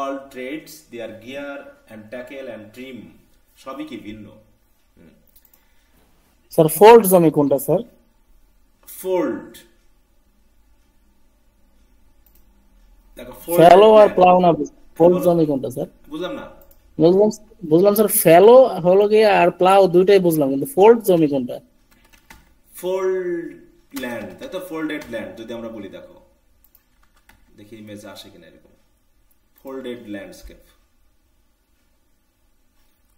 all trades their gear and tackle and trim, সবই কি ভিন্ন। স্যার ফোল্ড জমি কোনটা স্যার? ফোল্ড, দেখো ফ্যালো আর প্লাউ না, ফোল্ড জমি কোনটা স্যার? বুঝলাম না। বুঝলাম স্যার, ফ্যালো হলো গিয়ে আর প্লাউ দুইটাই বুঝলাম, কিন্তু ফোল্ড জমি কোনটা? ফোল্ড ল্যান্ড, তাই তো, ফোল্ডেড ল্যান্ড যদি আমরা বলি, দেখো দেখি ইমেজ আসে কিনা এরকম, ফোল্ডেড ল্যান্ডস্কেপ।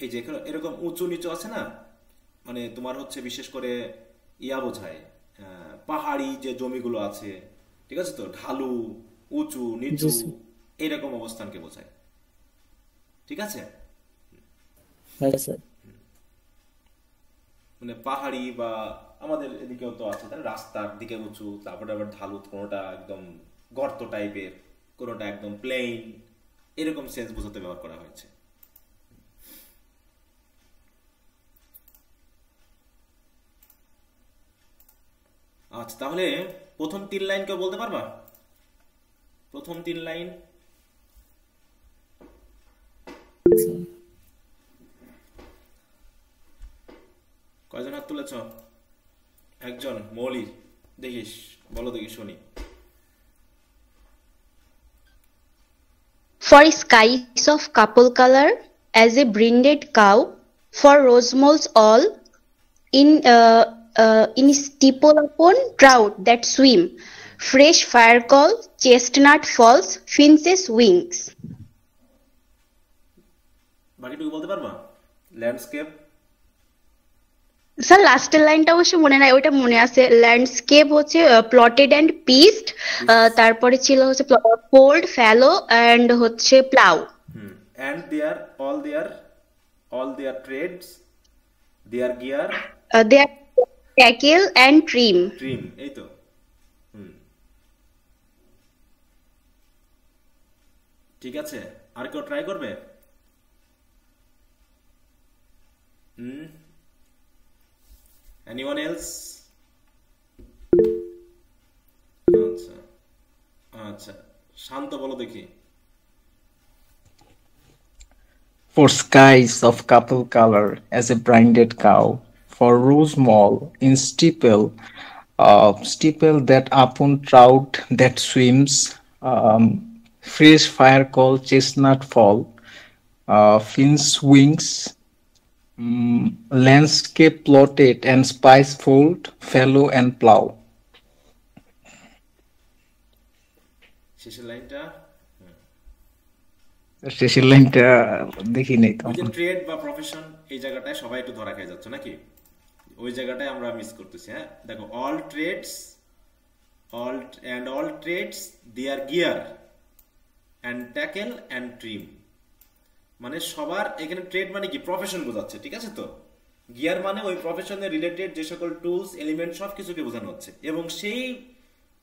এই যে এরকম উঁচু নিচু আছে না, মানে তোমার হচ্ছে বিশেষ করে ইয়া বোঝায়, পাহাড়ি যে জমিগুলো আছে, ঠিক আছে তো, ঢালু উঁচু নিচু এইরকম অবস্থানকে বোঝায়, ঠিক আছে। মানে পাহাড়ি বা আমাদের এদিকেও তো আছে, রাস্তার দিকে উঁচু, তারপরে আবার ঢালু, কোনোটা একদম গর্ত টাইপের, কোনোটা একদম প্লেন, এরকম সেন্স বোঝাতে ব্যবহার করা হয়েছে। আচ্ছা, তাহলে প্রথম 3 লাইন কেউ বলতে পারবা? প্রথম 3 লাইন কয়জন হাত তুলেছ? একজন, মৌলি, দেখিস, বলো দেখি শুনি। For skies of couple color as a brinded cow, for rose moles all in steeple upon trout that swim, fresh fire call, chestnut falls, finches wings. বাকিটুকু বলতে পারবা? ল্যান্ডস্কেপ স্যার লাস্টের লাইনটা অবশ্য মনে নাই, ওইটা মনে আছে। ল্যান্ডস্কেপ হচ্ছে প্লটেড অ্যান্ড পিসড, তারপরে ছিল হচ্ছে ফোল্ড, ফ্যালো এন্ড হচ্ছে plough. and all their trades, their gear, their tackle and trim, এই তো। ঠিক আছে, আর কেউ ট্রাই করবে? Anyone else? আচ্ছা আচ্ছা, শান্ত বলো দেখি। For skies of couple color as a brinded cow, for rose mall in steeple that upon trout that swims, fresh fire call, chestnut fall, finch wings, landscape plotted and spice fold, fallow and plow. শেষের লাইনটা দেখি নাই তো। Trade বা profession, এই জায়গাটায় সবাই একটু ধরা খেয়ে যাচ্ছে নাকি, ওই জায়গাটায় আমরা মিস করতেছি। হ্যাঁ দেখো, all trades their gear and tackle and trim, মানে সবার এখানে ট্রেড মানে কি, প্রফেশন বোঝাচ্ছে, ঠিক আছে তো। গিয়ার মানে ওই প্রফেশনের রিলেটেড যে সকল টুলস, এলিমেন্ট, সব কিছুকে বোঝানো হচ্ছে, এবং সেই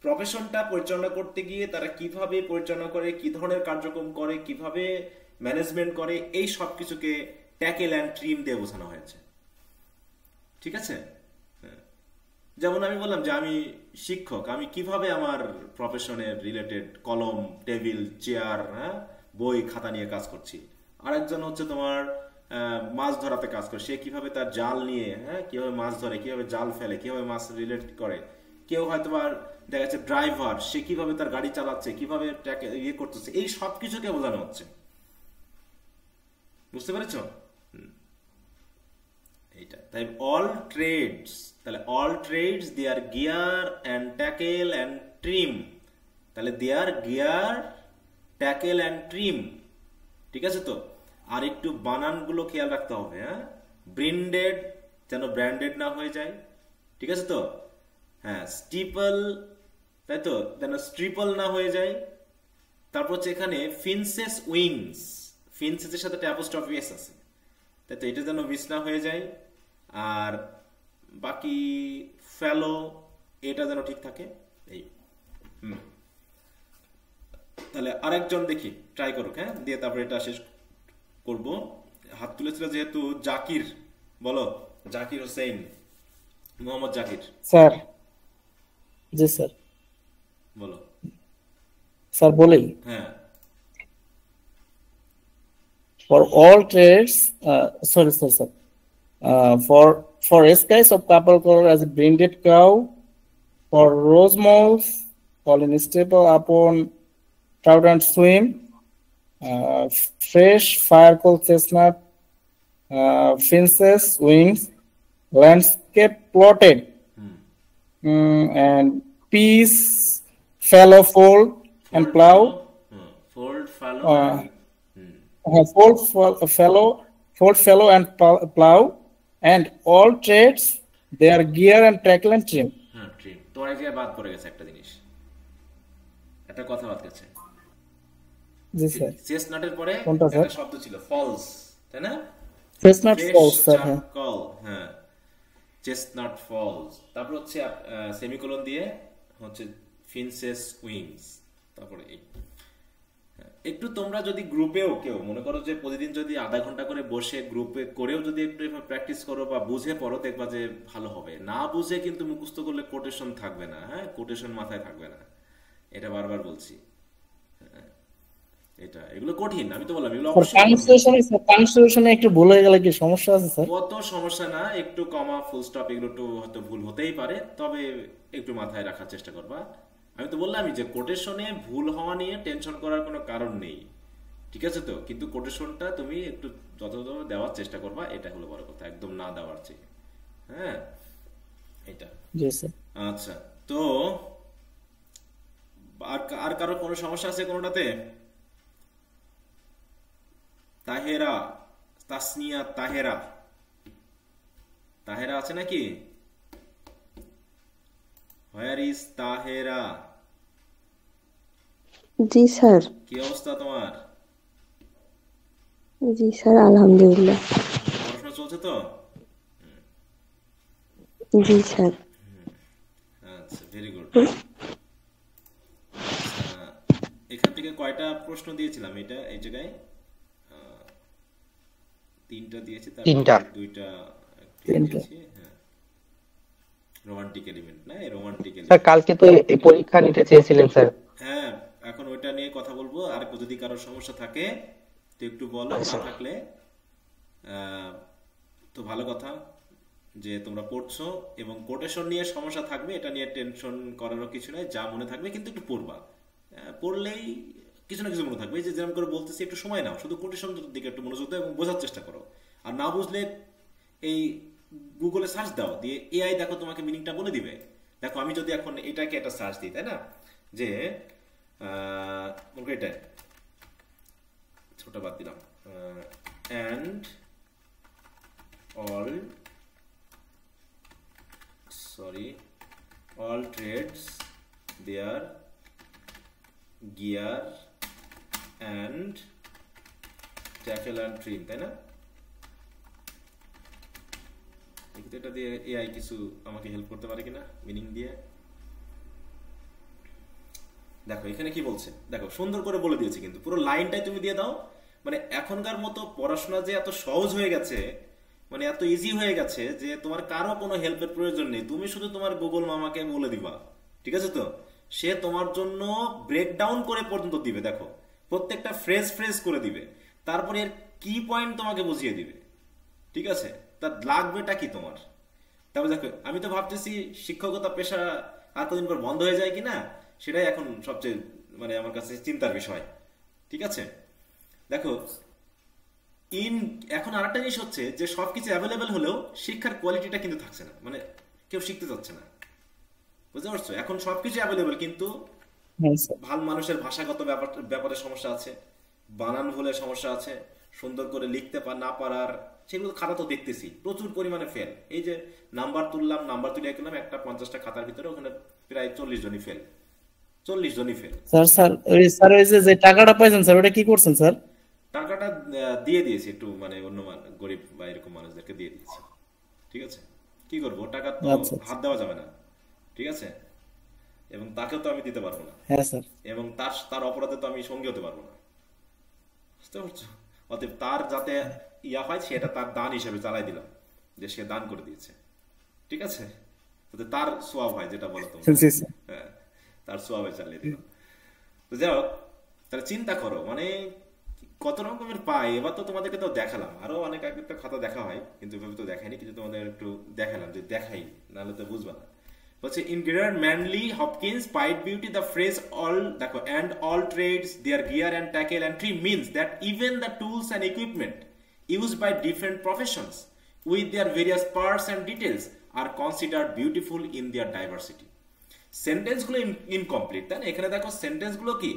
প্রফেশনটা পরিচালনা করতে গিয়ে তারা কিভাবে পরিচালনা করে, কি ধরনের কার্যক্রম করে, কিভাবে ম্যানেজমেন্ট করে, এই সব কিছুকে ট্যাকেল অ্যান্ড ট্রিম দিয়ে বোঝানো হয়েছে, ঠিক আছে। যেমন আমি বললাম যে আমি শিক্ষক, আমি কিভাবে আমার প্রফেশনের রিলেটেড কলম, টেবিল, চেয়ার, বই, খাতা নিয়ে কাজ করছি। আরেকজন হচ্ছে তোমার মাছ ধরাতে কাজ করে, সে কিভাবে তার জাল নিয়ে কিভাবে মাছ ধরে, কিভাবে জাল ফেলে, কিভাবে মাছ রিলেট করে। কেউ হয়তো দেখা যাচ্ছে ড্রাইভার, সে কিভাবে তার গাড়ি চালাচ্ছে, কিভাবে ইয়ে করতেছে, এই সব কিছুকে বোঝানো হচ্ছে, বুঝতে পেরেছ? এইটা তাই অল ট্রেডস, তাহলে all trades their gear and tackle and trim, তাহলে their gear, tackle and trim, ঠিক আছে তো। আর একটু বানানগুলো খেয়াল রাখতে হবে, ব্রিন্ডেড যেন ব্র্যান্ডেড না হয়ে যায়, ঠিক আছে তো। হ্যাঁ, স্টিপল, তাই তো, যেন স্ট্রিপল না হয়ে যায়। তারপর হচ্ছে এখানে ফিনসেস উইংস, ফিনসেসের সাথে অ্যাপোস্ট্রফি এস আছে, তাই তো, এটা যেন মিস না হয়ে যায়। আর বাকি ফ্যালো, এটা যেন ঠিক থাকে। এই হুম, তাহলে আরেকজন দেখি ট্রাই করুক, হ্যাঁ, দিয়ে তারপরে এটা শেষ করব। হাত তুলেছিল যেহেতু জাকির, বলো। জাকির হোসেন, মোহাম্মদ জাকির, স্যার। জি স্যার। বলো। স্যার বলেই, হ্যাঁ, for all trades, sorry, sir. For skies of couple color as a brinded cow, for rose moles, fallen stable upon trout and swim, fresh fire coal chestnut, finches, wings, landscape plotted, and peas, fallow, fold, and plow. fold, fallow, fold, fallow, and plow, and all trades, their gear and tackle and trim. হ্যাঁ, trim. তোমার এই জায়গায় বাদ পড়ে গেছে একটা জিনিস, একটা কথা বাদ গেছে। জি স্যার। চেস্টনাটের পরে কোনটা স্যার? একটা শব্দ ছিল ফলস, তাই না? Chestnut falls sir. হ্যাঁ, কল, হ্যাঁ, চেস্টনাট ফলস। তারপর হচ্ছে সেমিকোলন দিয়ে হচ্ছে ফিনসেস উইংস। তারপরে একটু তোমরা যদি গ্রুপেও কেউ মনে করো যে প্রতিদিন যদি আধা ঘন্টা করে বসে গ্রুপে করেও যদি একটু প্র্যাকটিস করো বা বুঝে পড়ো, দেখবা যে ভালো হবে। না বুঝে কিন্তু মুখস্থ করলে কোটেশন থাকবে না, হ্যাঁ, কোটেশন মাথায় থাকবে না, এটা বারবার বলছি। এটা এগুলো কঠিন, আমি তো বললাম এগুলো পাংচুয়েশনে একটু ভুল হয়ে গেলে কি সমস্যা আছে স্যার? কত সমস্যা না, একটু কমা ফুল স্টপ এগুলো একটু হয়তো ভুল হতেই পারে, তবে একটু মাথায় রাখার চেষ্টা করবা। আমি তো বললামই যে কোটেশনে ভুল হওয়া নিয়ে টেনশন করার কোনো কারণ নেই, ঠিক আছে তো? কিন্তু কোটেশনটা তুমি একটু যথাযথ দেওয়ার চেষ্টা করবা, এটা হলো বড় কথা, একদম না দেওয়ার চেয়ে। হ্যাঁ, এটা। আচ্ছা, তো আর কারো কোনো সমস্যা আছে কোনোটাতে? তাহেরা, তাসনিয়া তাহেরা, তাহেরা আছে নাকি? Where is Tahera? G sir. কি অবস্থা তোমার? জি স্যার, আলহামদুলিল্লাহ। পড়াশোনা চলছে তো? জি স্যার। আচ্ছা, ভেরি গুড। এখান থেকে কয়টা প্রশ্ন দিয়েছিলাম? এটা এই জায়গায় 3টা দিয়েছি, তারপর 2টা দিয়েছি। হ্যাঁ, রোমান্টিক এলিমেন্ট না, রোমান্টিক এলিমেন্ট। স্যার কালকে তো এই পরীক্ষা নিতে চেয়েছিলেন স্যার। হ্যাঁ, এখন ওইটা নিয়ে কথা বলবো। আর যদি কারোর সমস্যা থাকে তো একটু বলো, না থাকলে তো ভালো কথা যে তোমরা পড়ছো এবং কোটেশন নিয়ে সমস্যা থাকবে, এটা নিয়ে টেনশন করারও কিছু নাই, যা মনে থাকবে কিন্তু একটু পড়বা। পড়লেই কিছু না কিছু মনে থাকবে। এই যে যেমন করে বলতেছি, একটু সময় নাও, শুধু কোটেশন দিকে একটু মনোযোগ দাও এবং বোঝার চেষ্টা করো। আর না বুঝলে এই গুগলে সার্চ দাও, দিয়ে এআই দেখো তোমাকে মিনিংটা বলে দিবে। দেখো আমি যদি এখন এটাকে একটা সার্চ দিই, তাই না, যে এটা ছোট বাদ দিলাম, and all trades their gear and tackle and trim, তাই না? এটা দিয়ে এআই কিছু আমাকে হেল্প করতে পারে কিনা মিনিং দিয়ে। দেখো এখানে কি বলছে, দেখো সুন্দর করে বলে দিয়েছে, কিন্তু পুরো লাইনটাই তুমি দিয়ে দাও। মানে এখনকার মতো পড়াশোনা যে এত সহজ হয়ে গেছে, মানে এত ইজি হয়ে গেছে যে তোমার কারো কোনো হেল্পের প্রয়োজন নেই, তুমি শুধু তোমার গুগল মামাকে বলে দিবা, ঠিক আছে তো? সে তোমার জন্য ব্রেকডাউন করে পর্যন্ত দিবে। দেখো প্রত্যেকটা ফ্রেজ করে দিবে, তারপরে এর কি পয়েন্ট তোমাকে বুঝিয়ে দিবে, ঠিক আছে? তার লাগবেটা কি তোমার? তারপরে দেখো আমি তো ভাবতেছি শিক্ষকতা পেশা আর কদিন পর বন্ধ হয়ে যায় কিনা, সেটাই এখন সবচেয়ে মানে আমার কাছে চিন্তার বিষয়, ঠিক আছে? দেখো এখন আরেকটা জিনিস হচ্ছে যে সবকিছু অ্যাভেলেবেল হলেও শিক্ষার কোয়ালিটিটা কিন্তু থাকছে না, মানে কেউ শিখতে যাচ্ছে না, বুঝতে পারছো? এখন সবকিছু অ্যাভেলেবেল, কিন্তু ভাল মানুষের ভাষাগত ব্যাপারে সমস্যা আছে, বানান ভুলের সমস্যা আছে, সুন্দর করে লিখতে না পারার, সেগুলো খাতা তো দেখতেছি প্রচুর পরিমাণে ফেল। এই যে নাম্বার তুলে করলাম একটা 50টা খাতার ভিতরে, ওখানে প্রায় 40 জনই ফেল। স্যার ওই যে টাকাটা পাইছেন স্যার, ওটা কি করছেন স্যার? টাকাটা দিয়ে দিয়েছি একটু, মানে অন্য গরিব বা এরকম মানুষদেরকে দিয়ে দিয়েছি, ঠিক আছে? কি করবো, টাকা তো হাত দেওয়া যাবে না, ঠিক আছে? এবং তাকেও তো আমি দিতে পারবো না, হ্যাঁ স্যার, এবং তার অপরাধে তো আমি সঙ্গী হতে পারবো না। বুঝতে পারছো? অতএব তার যাতে ইয়া হয় সেটা তার দান হিসেবে চালাই দিলাম, যে সে দান করে দিয়েছে, ঠিক আছে? তার সোয়াব হয় যেটা বলো তোমরা, হ্যাঁ তার সোয়াবে চালিয়ে দিলাম। তো যাই হোক, তাহলে চিন্তা করো মানে কত রকমের পাই। এবার তো তোমাদেরকে তো দেখালাম, আরো অনেক আগে তো খাতা দেখা হয় কিন্তু এভাবে তো দেখাইনি, কিন্তু তোমাদের একটু দেখালাম যে দেখাই, নাহলে তো বুঝবা না। বলছে in Gerard Manley Hopkins Pied Beauty the phrase all দেখো and all trades their gear and tackle and trim means that even the tools and equipment used by different professions with their various parts and details are considered beautiful in their diversity. Sentence গুলো incomplete, তাই না? এখানে দেখো sentence গুলো কি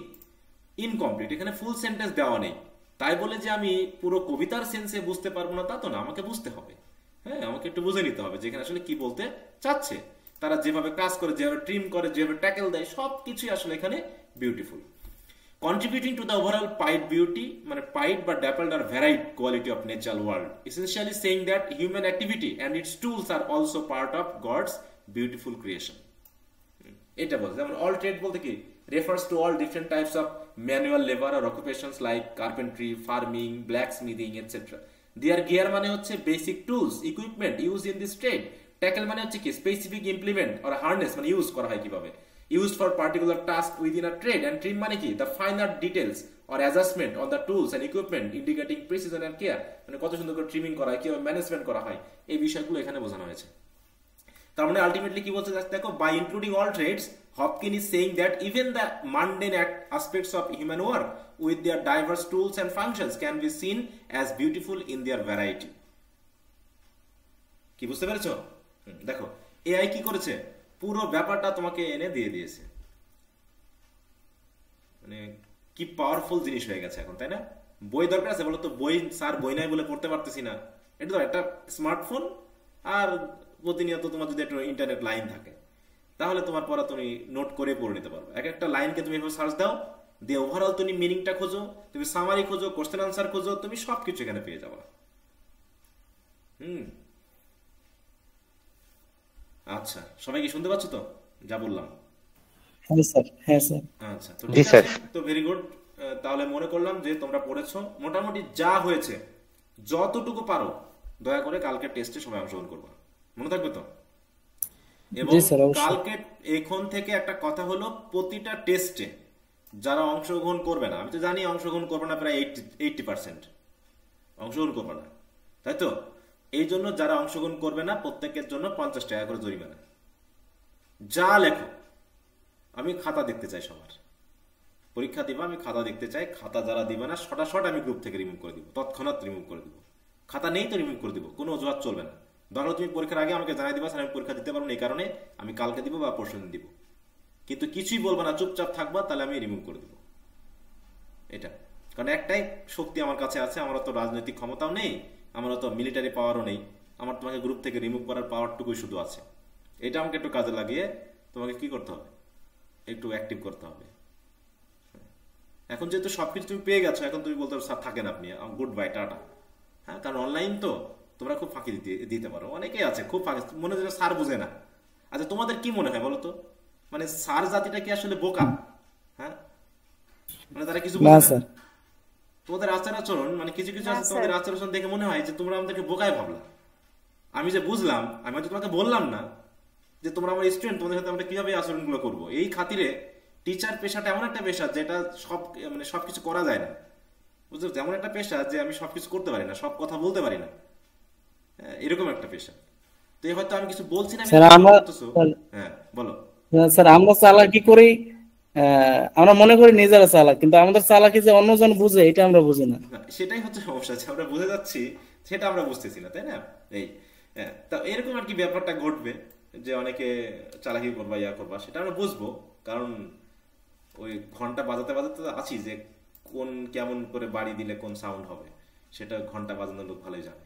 incomplete, এখানে full sentence দেওয়া নেই। তাই বলে যে আমি পুরো কবিতার সেন্সে বুঝতে পারবো না তা তো না, আমাকে বুঝতে হবে, হ্যাঁ আমাকে একটু বুঝে নিতে হবে যেখানে আসলে কি বলতে চাচ্ছে। তারা যেভাবে কাজ করে, যেভাবে ট্রিম করে, যেভাবে ট্যাকেল দেয়, সব কিছুই আসলে এখানে beautiful. Contributing to the overall pied beauty, মানে pied বা dappled or varied quality of natural world, essentially saying that human activity and its tools are also part of God's beautiful creation. এটা বলছে যেমন all trade বলতে কি refers to all different types of manual labor or occupations like carpentry, farming, blacksmithing, etc. Their gear মানে হচ্ছে basic tools, equipment used in this trade. Tackle মানে হচ্ছে কি specific implement or harness মানে use করা হয় কিভাবে, used for particular task within a trade. And trim মানে কি the finer details or adjustment on the tools and equipment indicating precision and care, মানে কত সুন্দর করে ট্রিমিং করা হয়, কিভাবে ম্যানেজমেন্ট করা হয়, এই বিষয়গুলো এখানে বোঝানো হয়েছে। তার মানে আলটিমেটলি কি বলতে চাচ্ছে দেখো, by including all trades Hopkins is saying that even the mundane aspects of human work with their diverse tools and functions can be seen as beautiful in their variety. কি বুঝতে পেরেছো? দেখো এআই কি করেছে, পুরো ব্যাপারটা তোমাকে এনে দিয়ে দিয়েছে, মানে কি পাওয়ারফুল জিনিস হয়ে গেছে এখন, তাই না? বই দরকার আছে বলো তো, বই স্যার বই নাই বলে পড়তে পারতেছি না, এটা তো একটা স্মার্টফোন আর প্রতিনিয়ত তোমার যদি একটা ইন্টারনেট লাইন থাকে তাহলে তোমার পড়া তুমি নোট করে পড়ে নিতে পারবে। এক একটা লাইনকে তুমি এভাবে সার্চ দাও, দিয়ে ওভারঅল তুমি মিনিংটা খোঁজো, তুমি সামারি খোঁজো, কোশ্চেন আনসার খোঁজো, তুমি সবকিছু এখানে পেয়ে যাবে। আচ্ছা, সবাই কি শুনতে পাচ্ছ তো যা বললাম? হ্যাঁ স্যার, হ্যাঁ স্যার। আচ্ছা, তো ঠিক আছে, তো ভেরি গুড। তাহলে মনে করলাম যে তোমরা পড়েছো মোটামুটি যা হয়েছে, যতটুকু পারো দয়া করে কালকে টেস্টে সবাই অংশগ্রহণ করবা, মনে থাকবে তো? এবং কালকে এখন থেকে একটা কথা হলো, প্রতিটা টেস্টে যারা অংশগ্রহণ করবে না, আমি তো জানি অংশগ্রহণ করবে না প্রায় 80% অংশগ্রহণ করবে না, তাই তো? এই জন্য যারা অংশগ্রহণ করবে না প্রত্যেকের জন্য 50 টাকা করে জরিমানা। যা লেখো আমি খাতা দেখতে চাই, সবার পরীক্ষা দিবা আমি খাতা দেখতে চাই। খাতা যারা দিবে না শটাশট আমি গ্রুপ থেকে রিমুভ করে দিব, তৎক্ষণাৎ রিমুভ করে দিব। খাতা নেই তো রিমুভ করে দিব, কোনো অজুহাত চলবে না। ধরো তুমি পরীক্ষার আগে আমাকে জানাই দিবা স্যার আমি পরীক্ষা দিতে পারবো না এই কারণে, আমি কালকে দিব বা পরশু দিন দিব, কিন্তু কিছুই বলবো না, চুপচাপ থাকবা, তাহলে আমি রিমুভ করে দিব। এটা কারণ একটাই শক্তি আমার কাছে আছে, আমার তো রাজনৈতিক ক্ষমতাও নেই, আমার তো মিলিটারি পাওয়ারও নেই, আমার তোমাকে গ্রুপ থেকে রিমুভ করার পাওয়ারটুকুই শুধু আছে। এটা আমাকে একটু কাজে লাগিয়ে তোমাকে কি করতে হবে, একটু অ্যাক্টিভ করতে হবে। এখন যেহেতু সবকিছু তুমি পেয়ে গেছো, এখন তুমি বলতে পারো স্যার থাকেন আপনি, গুড বাই, টাটা। হ্যাঁ, কারণ অনলাইন তো তোমরা খুব ফাঁকি দিতে পারো, অনেকেই আছে খুব ফাঁকি, মনে হচ্ছে স্যার বোঝে না। আচ্ছা, তোমাদের কি মনে হয় বলো তো, মানে স্যার জাতিটা কি আসলে বোকা? হ্যাঁ, মানে তারা কিছু বোঝে না? তোমাদের আচার আচরণ, মানে কিছু কিছু আছে তোমাদের আচার আচরণ দেখে মনে হয় যে তোমরা আমাদেরকে বোকায় ভাবলা। আমি যে বুঝলাম, আমি হয়তো তোমাকে বললাম না যে তোমরা আমার স্টুডেন্ট, তোমাদের সাথে আমরা কিভাবে আচরণগুলো করবো। এই খাতিরে টিচার পেশাটা এমন একটা পেশা যেটা মানে সবকিছু করা যায় না, বুঝতে পারছো? এমন একটা পেশা যে আমি সবকিছু করতে পারি না, সব কথা বলতে পারি না, এরকম একটা পেশা। তো হয়তো আমি কিছু বলছি না, হ্যাঁ বলো স্যার। আমরা চালাকি করি, আমরা মনে করি নিজেরা চালাক, কিন্তু আমাদের চালাকি যে অন্যজন বুঝে এটা আমরা বুঝি না। সেটাই হচ্ছে সমস্যা, আমরা বুঝে যাচ্ছি সেটা আমরা বুঝতেছি না, তাই না? এই তা এরকম আর কি ব্যাপারটা ঘটবে যে অনেকে চালাকি করবা, ইয়া করবা, সেটা আমরা বুঝবো, কারণ ওই ঘন্টা বাজাতে বাজাতে আছি যে কোন কেমন করে বাড়ি দিলে কোন সাউন্ড হবে, সেটা ঘন্টা বাজানোর লোক ভালোই জানে।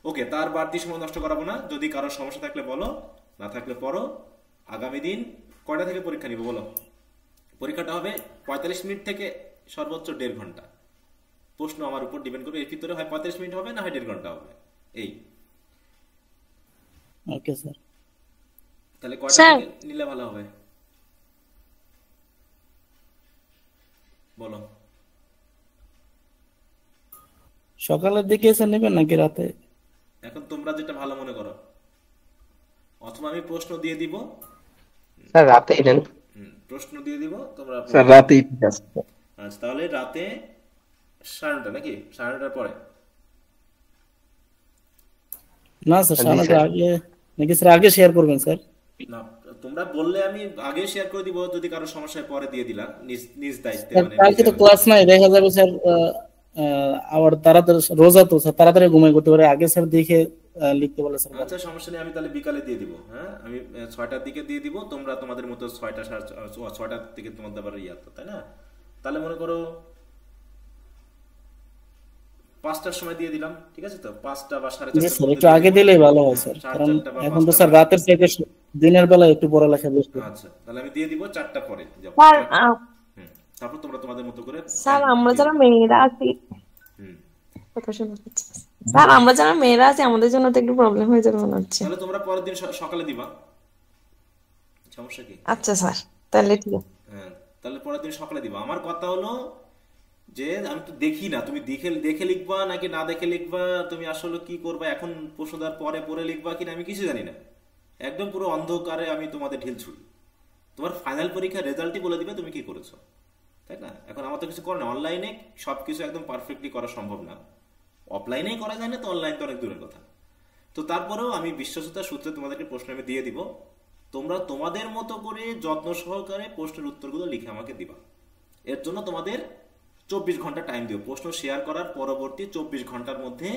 ওকে, তার বাড়তি সময় নষ্ট করাবো না। যদি কারোর সমস্যা থাকলে বলো, না থাকলে পড়ো। আগামী দিন কয়টা থেকে পরীক্ষা নিব বলো? পরীক্ষাটা হবে 45 মিনিট থেকে সর্বোচ্চ 1.5 ঘন্টা। প্রশ্ন আমার উপর ডিপেন্ড করবে, এর ভিতরে হয় 45 মিনিট হবে, না হয় 1.5 ঘন্টা হবে। এই ওকে স্যার, তাহলে কয়টা থেকে নিলে ভালো হবে? বলো। সকালের দিকে এসে নেবেন নাকি রাতে? এখন তোমরা যেটা ভালো মনে করো, অথবা আমি প্রশ্ন দিয়ে দিব। স্যার রাতে নেন। প্রশ্ন দিয়ে দিব, তোমরা স্যার রাতেই ঠিক আছে। আচ্ছা তাহলে রাতে 9:30 নাকি 9:30 পরে? না স্যার 9:30 আগে নাকি স্যার আগে শেয়ার করবেন স্যার? না তোমরা বললে আমি আগে শেয়ার করে দিব, যদি কারো সমস্যায় পরে দিয়ে দিলাম নিজ নিজ দায়িত্বে। মানে কালকে তো ক্লাস নাই, দেখা যাবে স্যার আবার তাড়াতাড়ি রোজা তো স্যার তাড়াতাড়ি ঘুমাই করতে পারে, আগে স্যার দেখে লিখতে বলে স্যার। আচ্ছা সমস্যা নেই, আমি তাহলে বিকালে দিয়ে দিব। হ্যাঁ আমি 6টার দিকে দিয়ে দিব, তোমরা তোমাদের মতো 6টার দিকে তোমাদের আবার তাই না? তাহলে মনে করো 5টার সময় দিয়ে দিলাম, ঠিক আছে? তো 5টা বা 4:30 স্যার একটু আগে দিলেই ভালো হয় স্যার, কারণ এখন তো স্যার রাতের থেকে দিনের বেলা একটু পড়ালেখা বেশি। আচ্ছা তাহলে আমি দিয়ে দিব 4টা পরে যাব। স্যার তারপর তোমরা তোমাদের মতো করে। স্যার আমরা যারা মেয়েরা আছি, কথা শুনুন স্যার, আমরা যারা মেয়েরা আছি আমাদের জন্য তো একটু প্রবলেম হয়ে যাবে মনে হচ্ছে। তাহলে তোমরা পরের দিন সকালে দিবা, সমস্যা কি? আচ্ছা স্যার তাহলে ঠিক আছে। হ্যাঁ তাহলে পরের দিন সকালে দিবা। আমার কথা হলো যে আমি তো দেখি না তুমি দেখে লিখবা নাকি না দেখে লিখবা, তুমি আসলে কি করবা, এখন প্রশ্ন দেওয়ার পরে পরে লিখবা কিনা আমি কিছু জানি না। একদম পুরো অন্ধকারে আমি তোমাদের ঢিল ছুড়ি। তোমার ফাইনাল পরীক্ষার রেজাল্টই বলে দিবে তুমি কি করেছো, তাই না? এখন আমার তো কিছু করে না, অনলাইনে সবকিছু একদম পারফেক্টলি করা সম্ভব না, অফলাইনেই করা যায় না, তো অনলাইন তো অনেক দূরের কথা। তো তারপরেও আমি বিশ্বস্ততার সূত্রে তোমাদেরকে প্রশ্ন আমি দিয়ে দিব, তোমরা তোমাদের মতো করে যত্ন সহকারে প্রশ্নের উত্তরগুলো লিখে আমাকে দিবা। এর জন্য তোমাদের 24 ঘন্টা টাইম দিও। প্রশ্ন শেয়ার করার পরবর্তী 24 ঘন্টার মধ্যে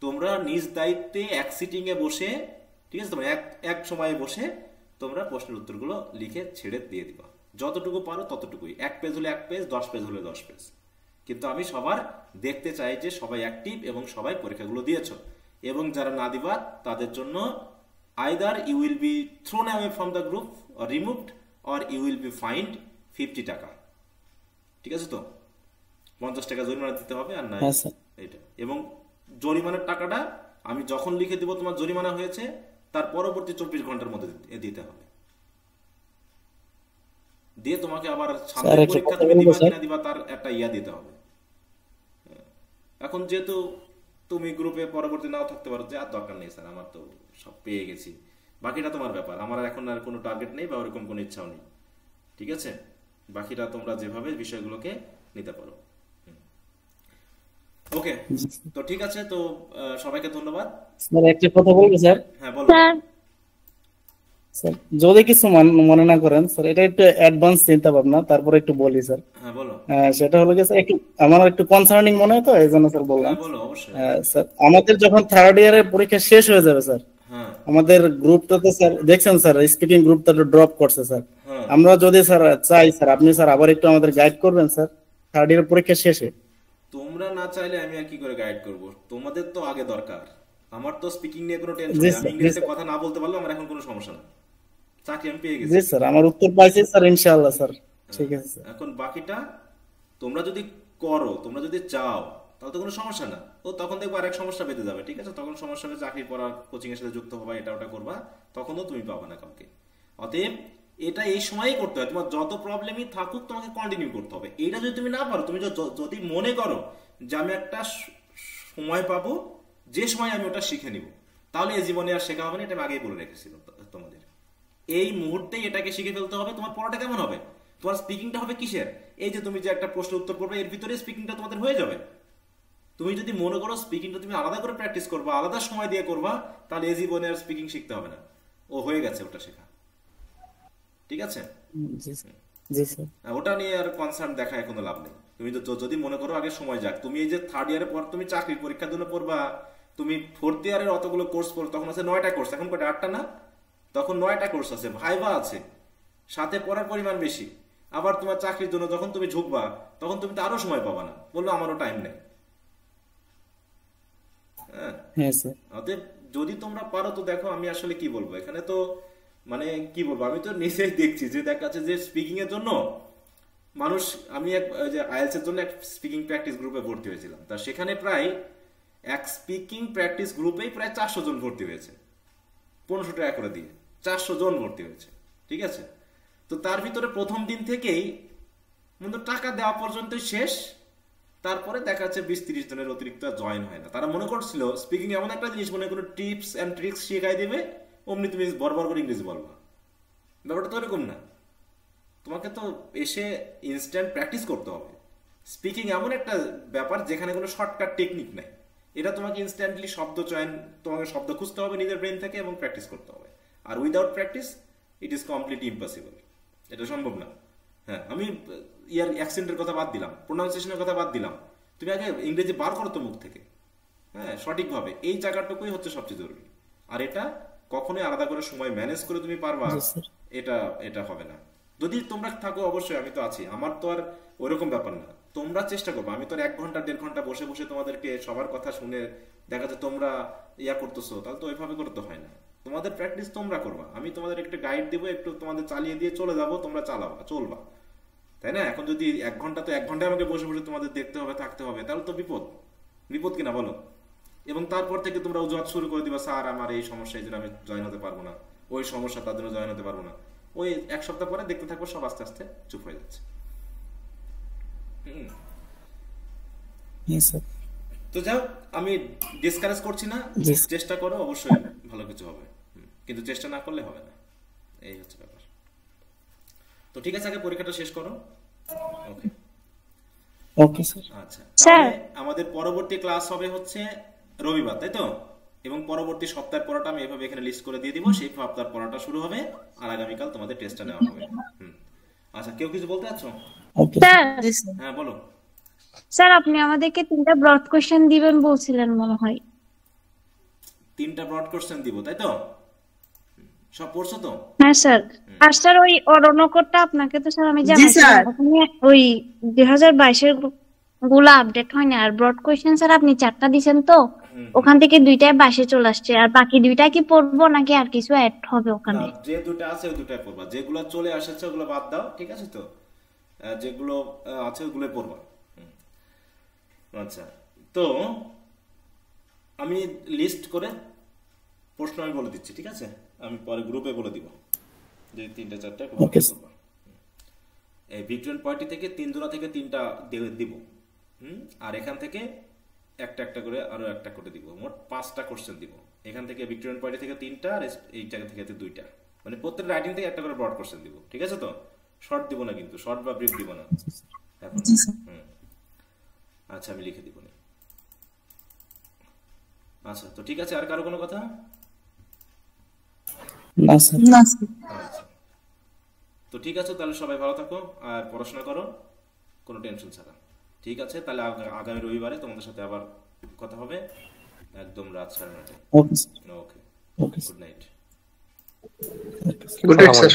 তোমরা নিজ দায়িত্বে এক সিটিং এ বসে, ঠিক আছে, তোমরা এক সময়ে বসে তোমরা প্রশ্নের উত্তরগুলো লিখে ছেড়ে দিয়ে দিবা, যতটুকু পারো ততটুকুই। 1 পেজ হলে 1 পেজ, 10 পেজ হলে 10 পেজ। কিন্তু আমি সবার দেখতে চাই যে সবাই অ্যাক্টিভ এবং সবাই পরীক্ষাগুলো দিয়েছো। এবং যারা না দিবা তাদের জন্য either you will be thrown away from the group or removed or you will be fined 50 টাকা, ঠিক আছে? তো 50 টাকা জরিমানা দিতে হবে, আর না এটা। এবং জরিমানার টাকাটা আমি যখন লিখে দিব তোমার জরিমানা হয়েছে তার পরবর্তী 24 ঘন্টার মধ্যে দিতে হবে। দিয়ে তোমাকে আবার সামনের পরীক্ষা তুমি দিবা কিনা দিবা তার একটা দিতে হবে। এখন যেহেতু তুমি গ্রুপে পরবর্তী নাও থাকতে পারো, যে আর দরকার নেই স্যার, আমার তো সব পেয়ে গেছি, বাকিটা তোমার ব্যাপার, আমার এখন আর কোনো টার্গেট নেই বা ওরকম কোনো ইচ্ছাও নেই, ঠিক আছে? বাকিটা তোমরা যেভাবে বিষয়গুলোকে নিতে পারো। ওকে, তো ঠিক আছে, তো সবাইকে ধন্যবাদ। স্যার একটা কথা বলবো স্যার? হ্যাঁ বলো স্যার। যদি কিছু মনে না করেন স্যার, এটা একটু অ্যাডভান্স চিন্তা ভাবনা, তারপরে একটু বলি স্যার। হ্যাঁ বলো। সেটা হলো গেছে একটু আমার একটু কনসার্নিং মনে হয়, তো এই জন্য স্যার বললাম। বলো অবশ্যই। স্যার আমাদের যখন থার্ড ইয়ারের পরীক্ষা শেষ হয়ে যাবে স্যার, আমাদের গ্রুপটাতে স্যার দেখছেন স্যার স্পিকিং গ্রুপটা ড্রপ করছে স্যার। আমরা যদি স্যার চাই স্যার, আপনি স্যার আবার একটু আমাদের গাইড করবেন স্যার থার্ড ইয়ারের পরীক্ষা শেষে। তোমরা না চাইলে আমি আর কি করে গাইড করব? তোমাদের তো আগে দরকার। আমার তো স্পিকিং নিয়ে কোনো টেনশন নেই, আমি ইংলিশে কথা না বলতে পারলে আমার এখন কোনো সমস্যা না, চাকরি আমি পেয়ে গেছি। জি স্যার, আমার উত্তর পাইছি স্যার, ইনশাআল্লাহ স্যার। ঠিক আছে স্যার। এখন বাকিটা তোমরা যদি করো, তোমরা যদি চাও, তাহলে তো কোনো সমস্যা না। তো তখন দেখবো আরেক সমস্যা বেঁধে যাবে, ঠিক আছে? তখন সমস্যা হবে, চাকরি পড়া, কোচিং এর সাথে যুক্ত হবা, এটা ওটা করবা, তখনও তুমি পাবা না কাউকে। অতএব এটা এই সময়ই করতে হয়, তোমার যত প্রবলেমই থাকুক তোমাকে কন্টিনিউ করতে হবে। এটা যদি তুমি না পারো, তুমি যদি মনে করো যে আমি একটা সময় পাবো যে সময় আমি ওটা শিখে নিব, তাহলে এই জীবনে আর শেখা হবে না। এটা আমি আগেই বলে রেখেছিলাম তোমাদের। এই মুহূর্তেই এটাকে শিখে ফেলতে হবে। তোমার পড়াটা কেমন হবে, তোমার স্পিকিংটা হবে কিসের? এই যে তুমি যে একটা প্রশ্ন উত্তর করবে, এর ভিতরে স্পিকিংটা তোমাদের হয়ে যাবে। তুমি যদি মনে করো স্পিকিংটা তুমি আলাদা করে প্র্যাকটিস করবা, আলাদা সময় দিয়ে করবা, তাহলে এই জীবনে আর স্পিকিং শিখতে হবে না, ও হয়ে গেছে ওটা শেখা, ঠিক আছে? ওটা নিয়ে আর কনসার্ন দেখা এখনো লাভ নেই। তুমি তো যদি মনে করো আগে সময় যাক, তুমি এই যে থার্ড ইয়ারের পর তুমি চাকরির পরীক্ষার জন্য পড়বা, তুমি ফোর্থ ইয়ারের অতগুলো কোর্স পড়ো, তখন আছে 9টা কোর্স, এখন কয়টা? 8টা না? তখন 9টা কোর্স আছে, ভাইবা আছে, সাথে পড়ার পরিমাণ বেশি। আবার তোমার চাকরির জন্য যখন তুমি ঝুঁকবা, তখন তুমি তো আরো সময় পাবা না, বললো আমারও টাইম নেই। হ্যাঁ, অতএব যদি তোমরা পারো তো দেখো, আমি আসলে কি বলবো এখানে, তো মানে কি বলবো, আমি তো নিজেই দেখছি যে দেখা যাচ্ছে যে স্পিকিং এর জন্য মানুষ, আমি যে আইএলটিএস এর জন্য এক স্পিকিং প্র্যাকটিস গ্রুপে ভর্তি হয়েছিলাম, তা সেখানে প্রায় এক স্পিকিং প্র্যাকটিস গ্রুপেই প্রায় 400 জন ভর্তি হয়েছে, 1500 টাকা করে দিয়ে 400 জন ভর্তি হয়েছে, ঠিক আছে? তো তার ভিতরে প্রথম দিন থেকেই কিন্তু টাকা দেওয়া পর্যন্তই শেষ, তারপরে দেখা যাচ্ছে 20-30 জনের অতিরিক্ত জয়েন হয় না। তারা মনে করছিল স্পিকিং এমন একটা জিনিস, মনে কোনো টিপস অ্যান্ড ট্রিক্স শিখাই দেবে, অমনি তুমি বরবার করে ইংরেজি বলবা। ব্যাপারটা তো এরকম না, তোমাকে তো এসে ইনস্ট্যান্ট প্র্যাকটিস করতে হবে। স্পিকিং এমন একটা ব্যাপার যেখানে কোনো শর্টকাট টেকনিক নাই, এটা তোমাকে ইনস্ট্যান্টলি শব্দ চয়ন, তোমাকে শব্দ খুঁজতে হবে নিজের ব্রেন থেকে এবং প্র্যাকটিস করতে হবে। আর without practice it is completely impossible, এটা সম্ভব না। হ্যাঁ, আমি ইয়ার অ্যাকসেন্টের কথা বাদ দিলাম, প্রোনাউন্সিয়েশনের কথা বাদ দিলাম, তুমি আগে ইংরেজি বার করো তো মুখ থেকে, হ্যাঁ সঠিকভাবে, এই জায়গাটুকুই হচ্ছে সবচেয়ে জরুরি। আর এটা কখনোই আলাদা করে সময় ম্যানেজ করে তুমি পারবা, এটা হবে না। যদি তোমরা থাকো অবশ্যই, আমি তো আছি, আমার তো আর ওইরকম ব্যাপার না, তোমরা চেষ্টা করবো। আমি তো আর 1 ঘন্টা 1.5 ঘন্টা বসে বসে তোমাদেরকে সবার কথা শুনে দেখা যাচ্ছে তোমরা ইয়া করতেছো, তাহলে তো ওইভাবে করতে হয় না। তোমাদের প্র্যাকটিস তোমরা করবা, আমি তোমাদের একটা গাইড দিব, একটু তোমাদের চালিয়ে দিয়ে চলে যাবো, তোমরা চলবা, তাই না? এখন যদি 1 ঘন্টা তো 1 ঘন্টায় আমাকে বসে বসে তোমাদের দেখতে হবে, থাকতে হবে, তাহলে তো বিপদ কিনা বলো? এবং তারপর থেকে তোমরা অজুহাত শুরু করে দিবা, স্যার আমার এই সমস্যা, এই জন্য আমি জয়েন হতে পারবো না, ওই সমস্যা তার জন্য জয়েন হতে পারবো না। ওই 1 সপ্তাহ পরে দেখতে থাকবো সব আস্তে আস্তে চুপ হয়ে যাচ্ছে। তো যাও, আমি ডিসকারেজ করছি না, চেষ্টা করো, অবশ্যই ভালো কিছু হবে, কিন্তু চেষ্টা না করলে হবে না, এই হচ্ছে ব্যাপার। তো ঠিক আছে, আগে পরীক্ষাটা শেষ করো। ওকে ওকে স্যার। আচ্ছা, তাহলে আমাদের পরবর্তী ক্লাস হবে হচ্ছে রবিবার, তাই তো? এবং পরবর্তী সপ্তাহের পড়াটা আমি এভাবে এখানে লিস্ট করে দিয়ে দিব, সেই সপ্তাহের পড়াটা শুরু হবে, আর আগামীকাল তোমাদের টেস্টটা নেওয়া হবে। আচ্ছা, কেউ কিছু বলতে চাচ্ছো? স্যার, হ্যাঁ বলো। স্যার আপনি আমাদেরকে 3টা ব্রড কোশ্চেন দিবেন বলছিলেন মনে হয়। 3টা ব্রড কোশ্চেন দিব, তাই তো? সব পড়ছো তো? হ্যাঁ স্যার। আর স্যার ওই অরণ্যকরটা আপনাকে তো স্যার আমি জানাইছিলাম, ওখানে ওই 2022 এর গুলো আপডেট হয়নি। আর ব্রড কোশ্চেন স্যার আপনি 4টা দিবেন তো, ওখান থেকে 2টায় 22 চলে আসছে, আর বাকি 2টা কি পড়বো নাকি আর কিছু অ্যাড হবে ওখানে? যে 2টা আছে ওই 2টাই পড়বা, যেগুলো চলে আসছে ওগুলো বাদ দাও, ঠিক আছে তো? যেগুলো আছে ওগুলো পড়বা। আচ্ছা, তো আমি লিস্ট করে প্রশ্ন আমি বলে দিচ্ছি, ঠিক আছে? আমি পরে গ্রুপে বলে দিব যে 3টা 4টা করবা। এই ভিক্টোরিয়ান পয়েন্ট থেকে 3 জোড়া থেকে 3টা দিব, আর এখান থেকে একটা করে আরো একটা করে দিব, মোট 5টা কোশ্চেন দিব। এখান থেকে ভিক্টোরিয়ান পয়েন্ট থেকে 3টা, আর এই জায়গা থেকে 2টা, মানে প্রত্যেক রাইটিং থেকে একটা করে ব্রড কোশ্চেন দিব, ঠিক আছে তো? শর্ট দিব না কিন্তু, শর্ট বা ব্রিফ দিব না এখন। আচ্ছা, আমি লিখে দিব না। আচ্ছা, তো ঠিক আছে, আর কারো কোনো কথা? না স্যার। আচ্ছা, তো ঠিক আছে, তাহলে সবাই ভালো থাকো আর পড়াশোনা করো, কোনো টেনশন ছাড়া, ঠিক আছে? তাহলে আগামী রবিবারে তোমাদের সাথে আবার কথা হবে, একদম রাত 9:30। Okay okay, good night. Good night sir.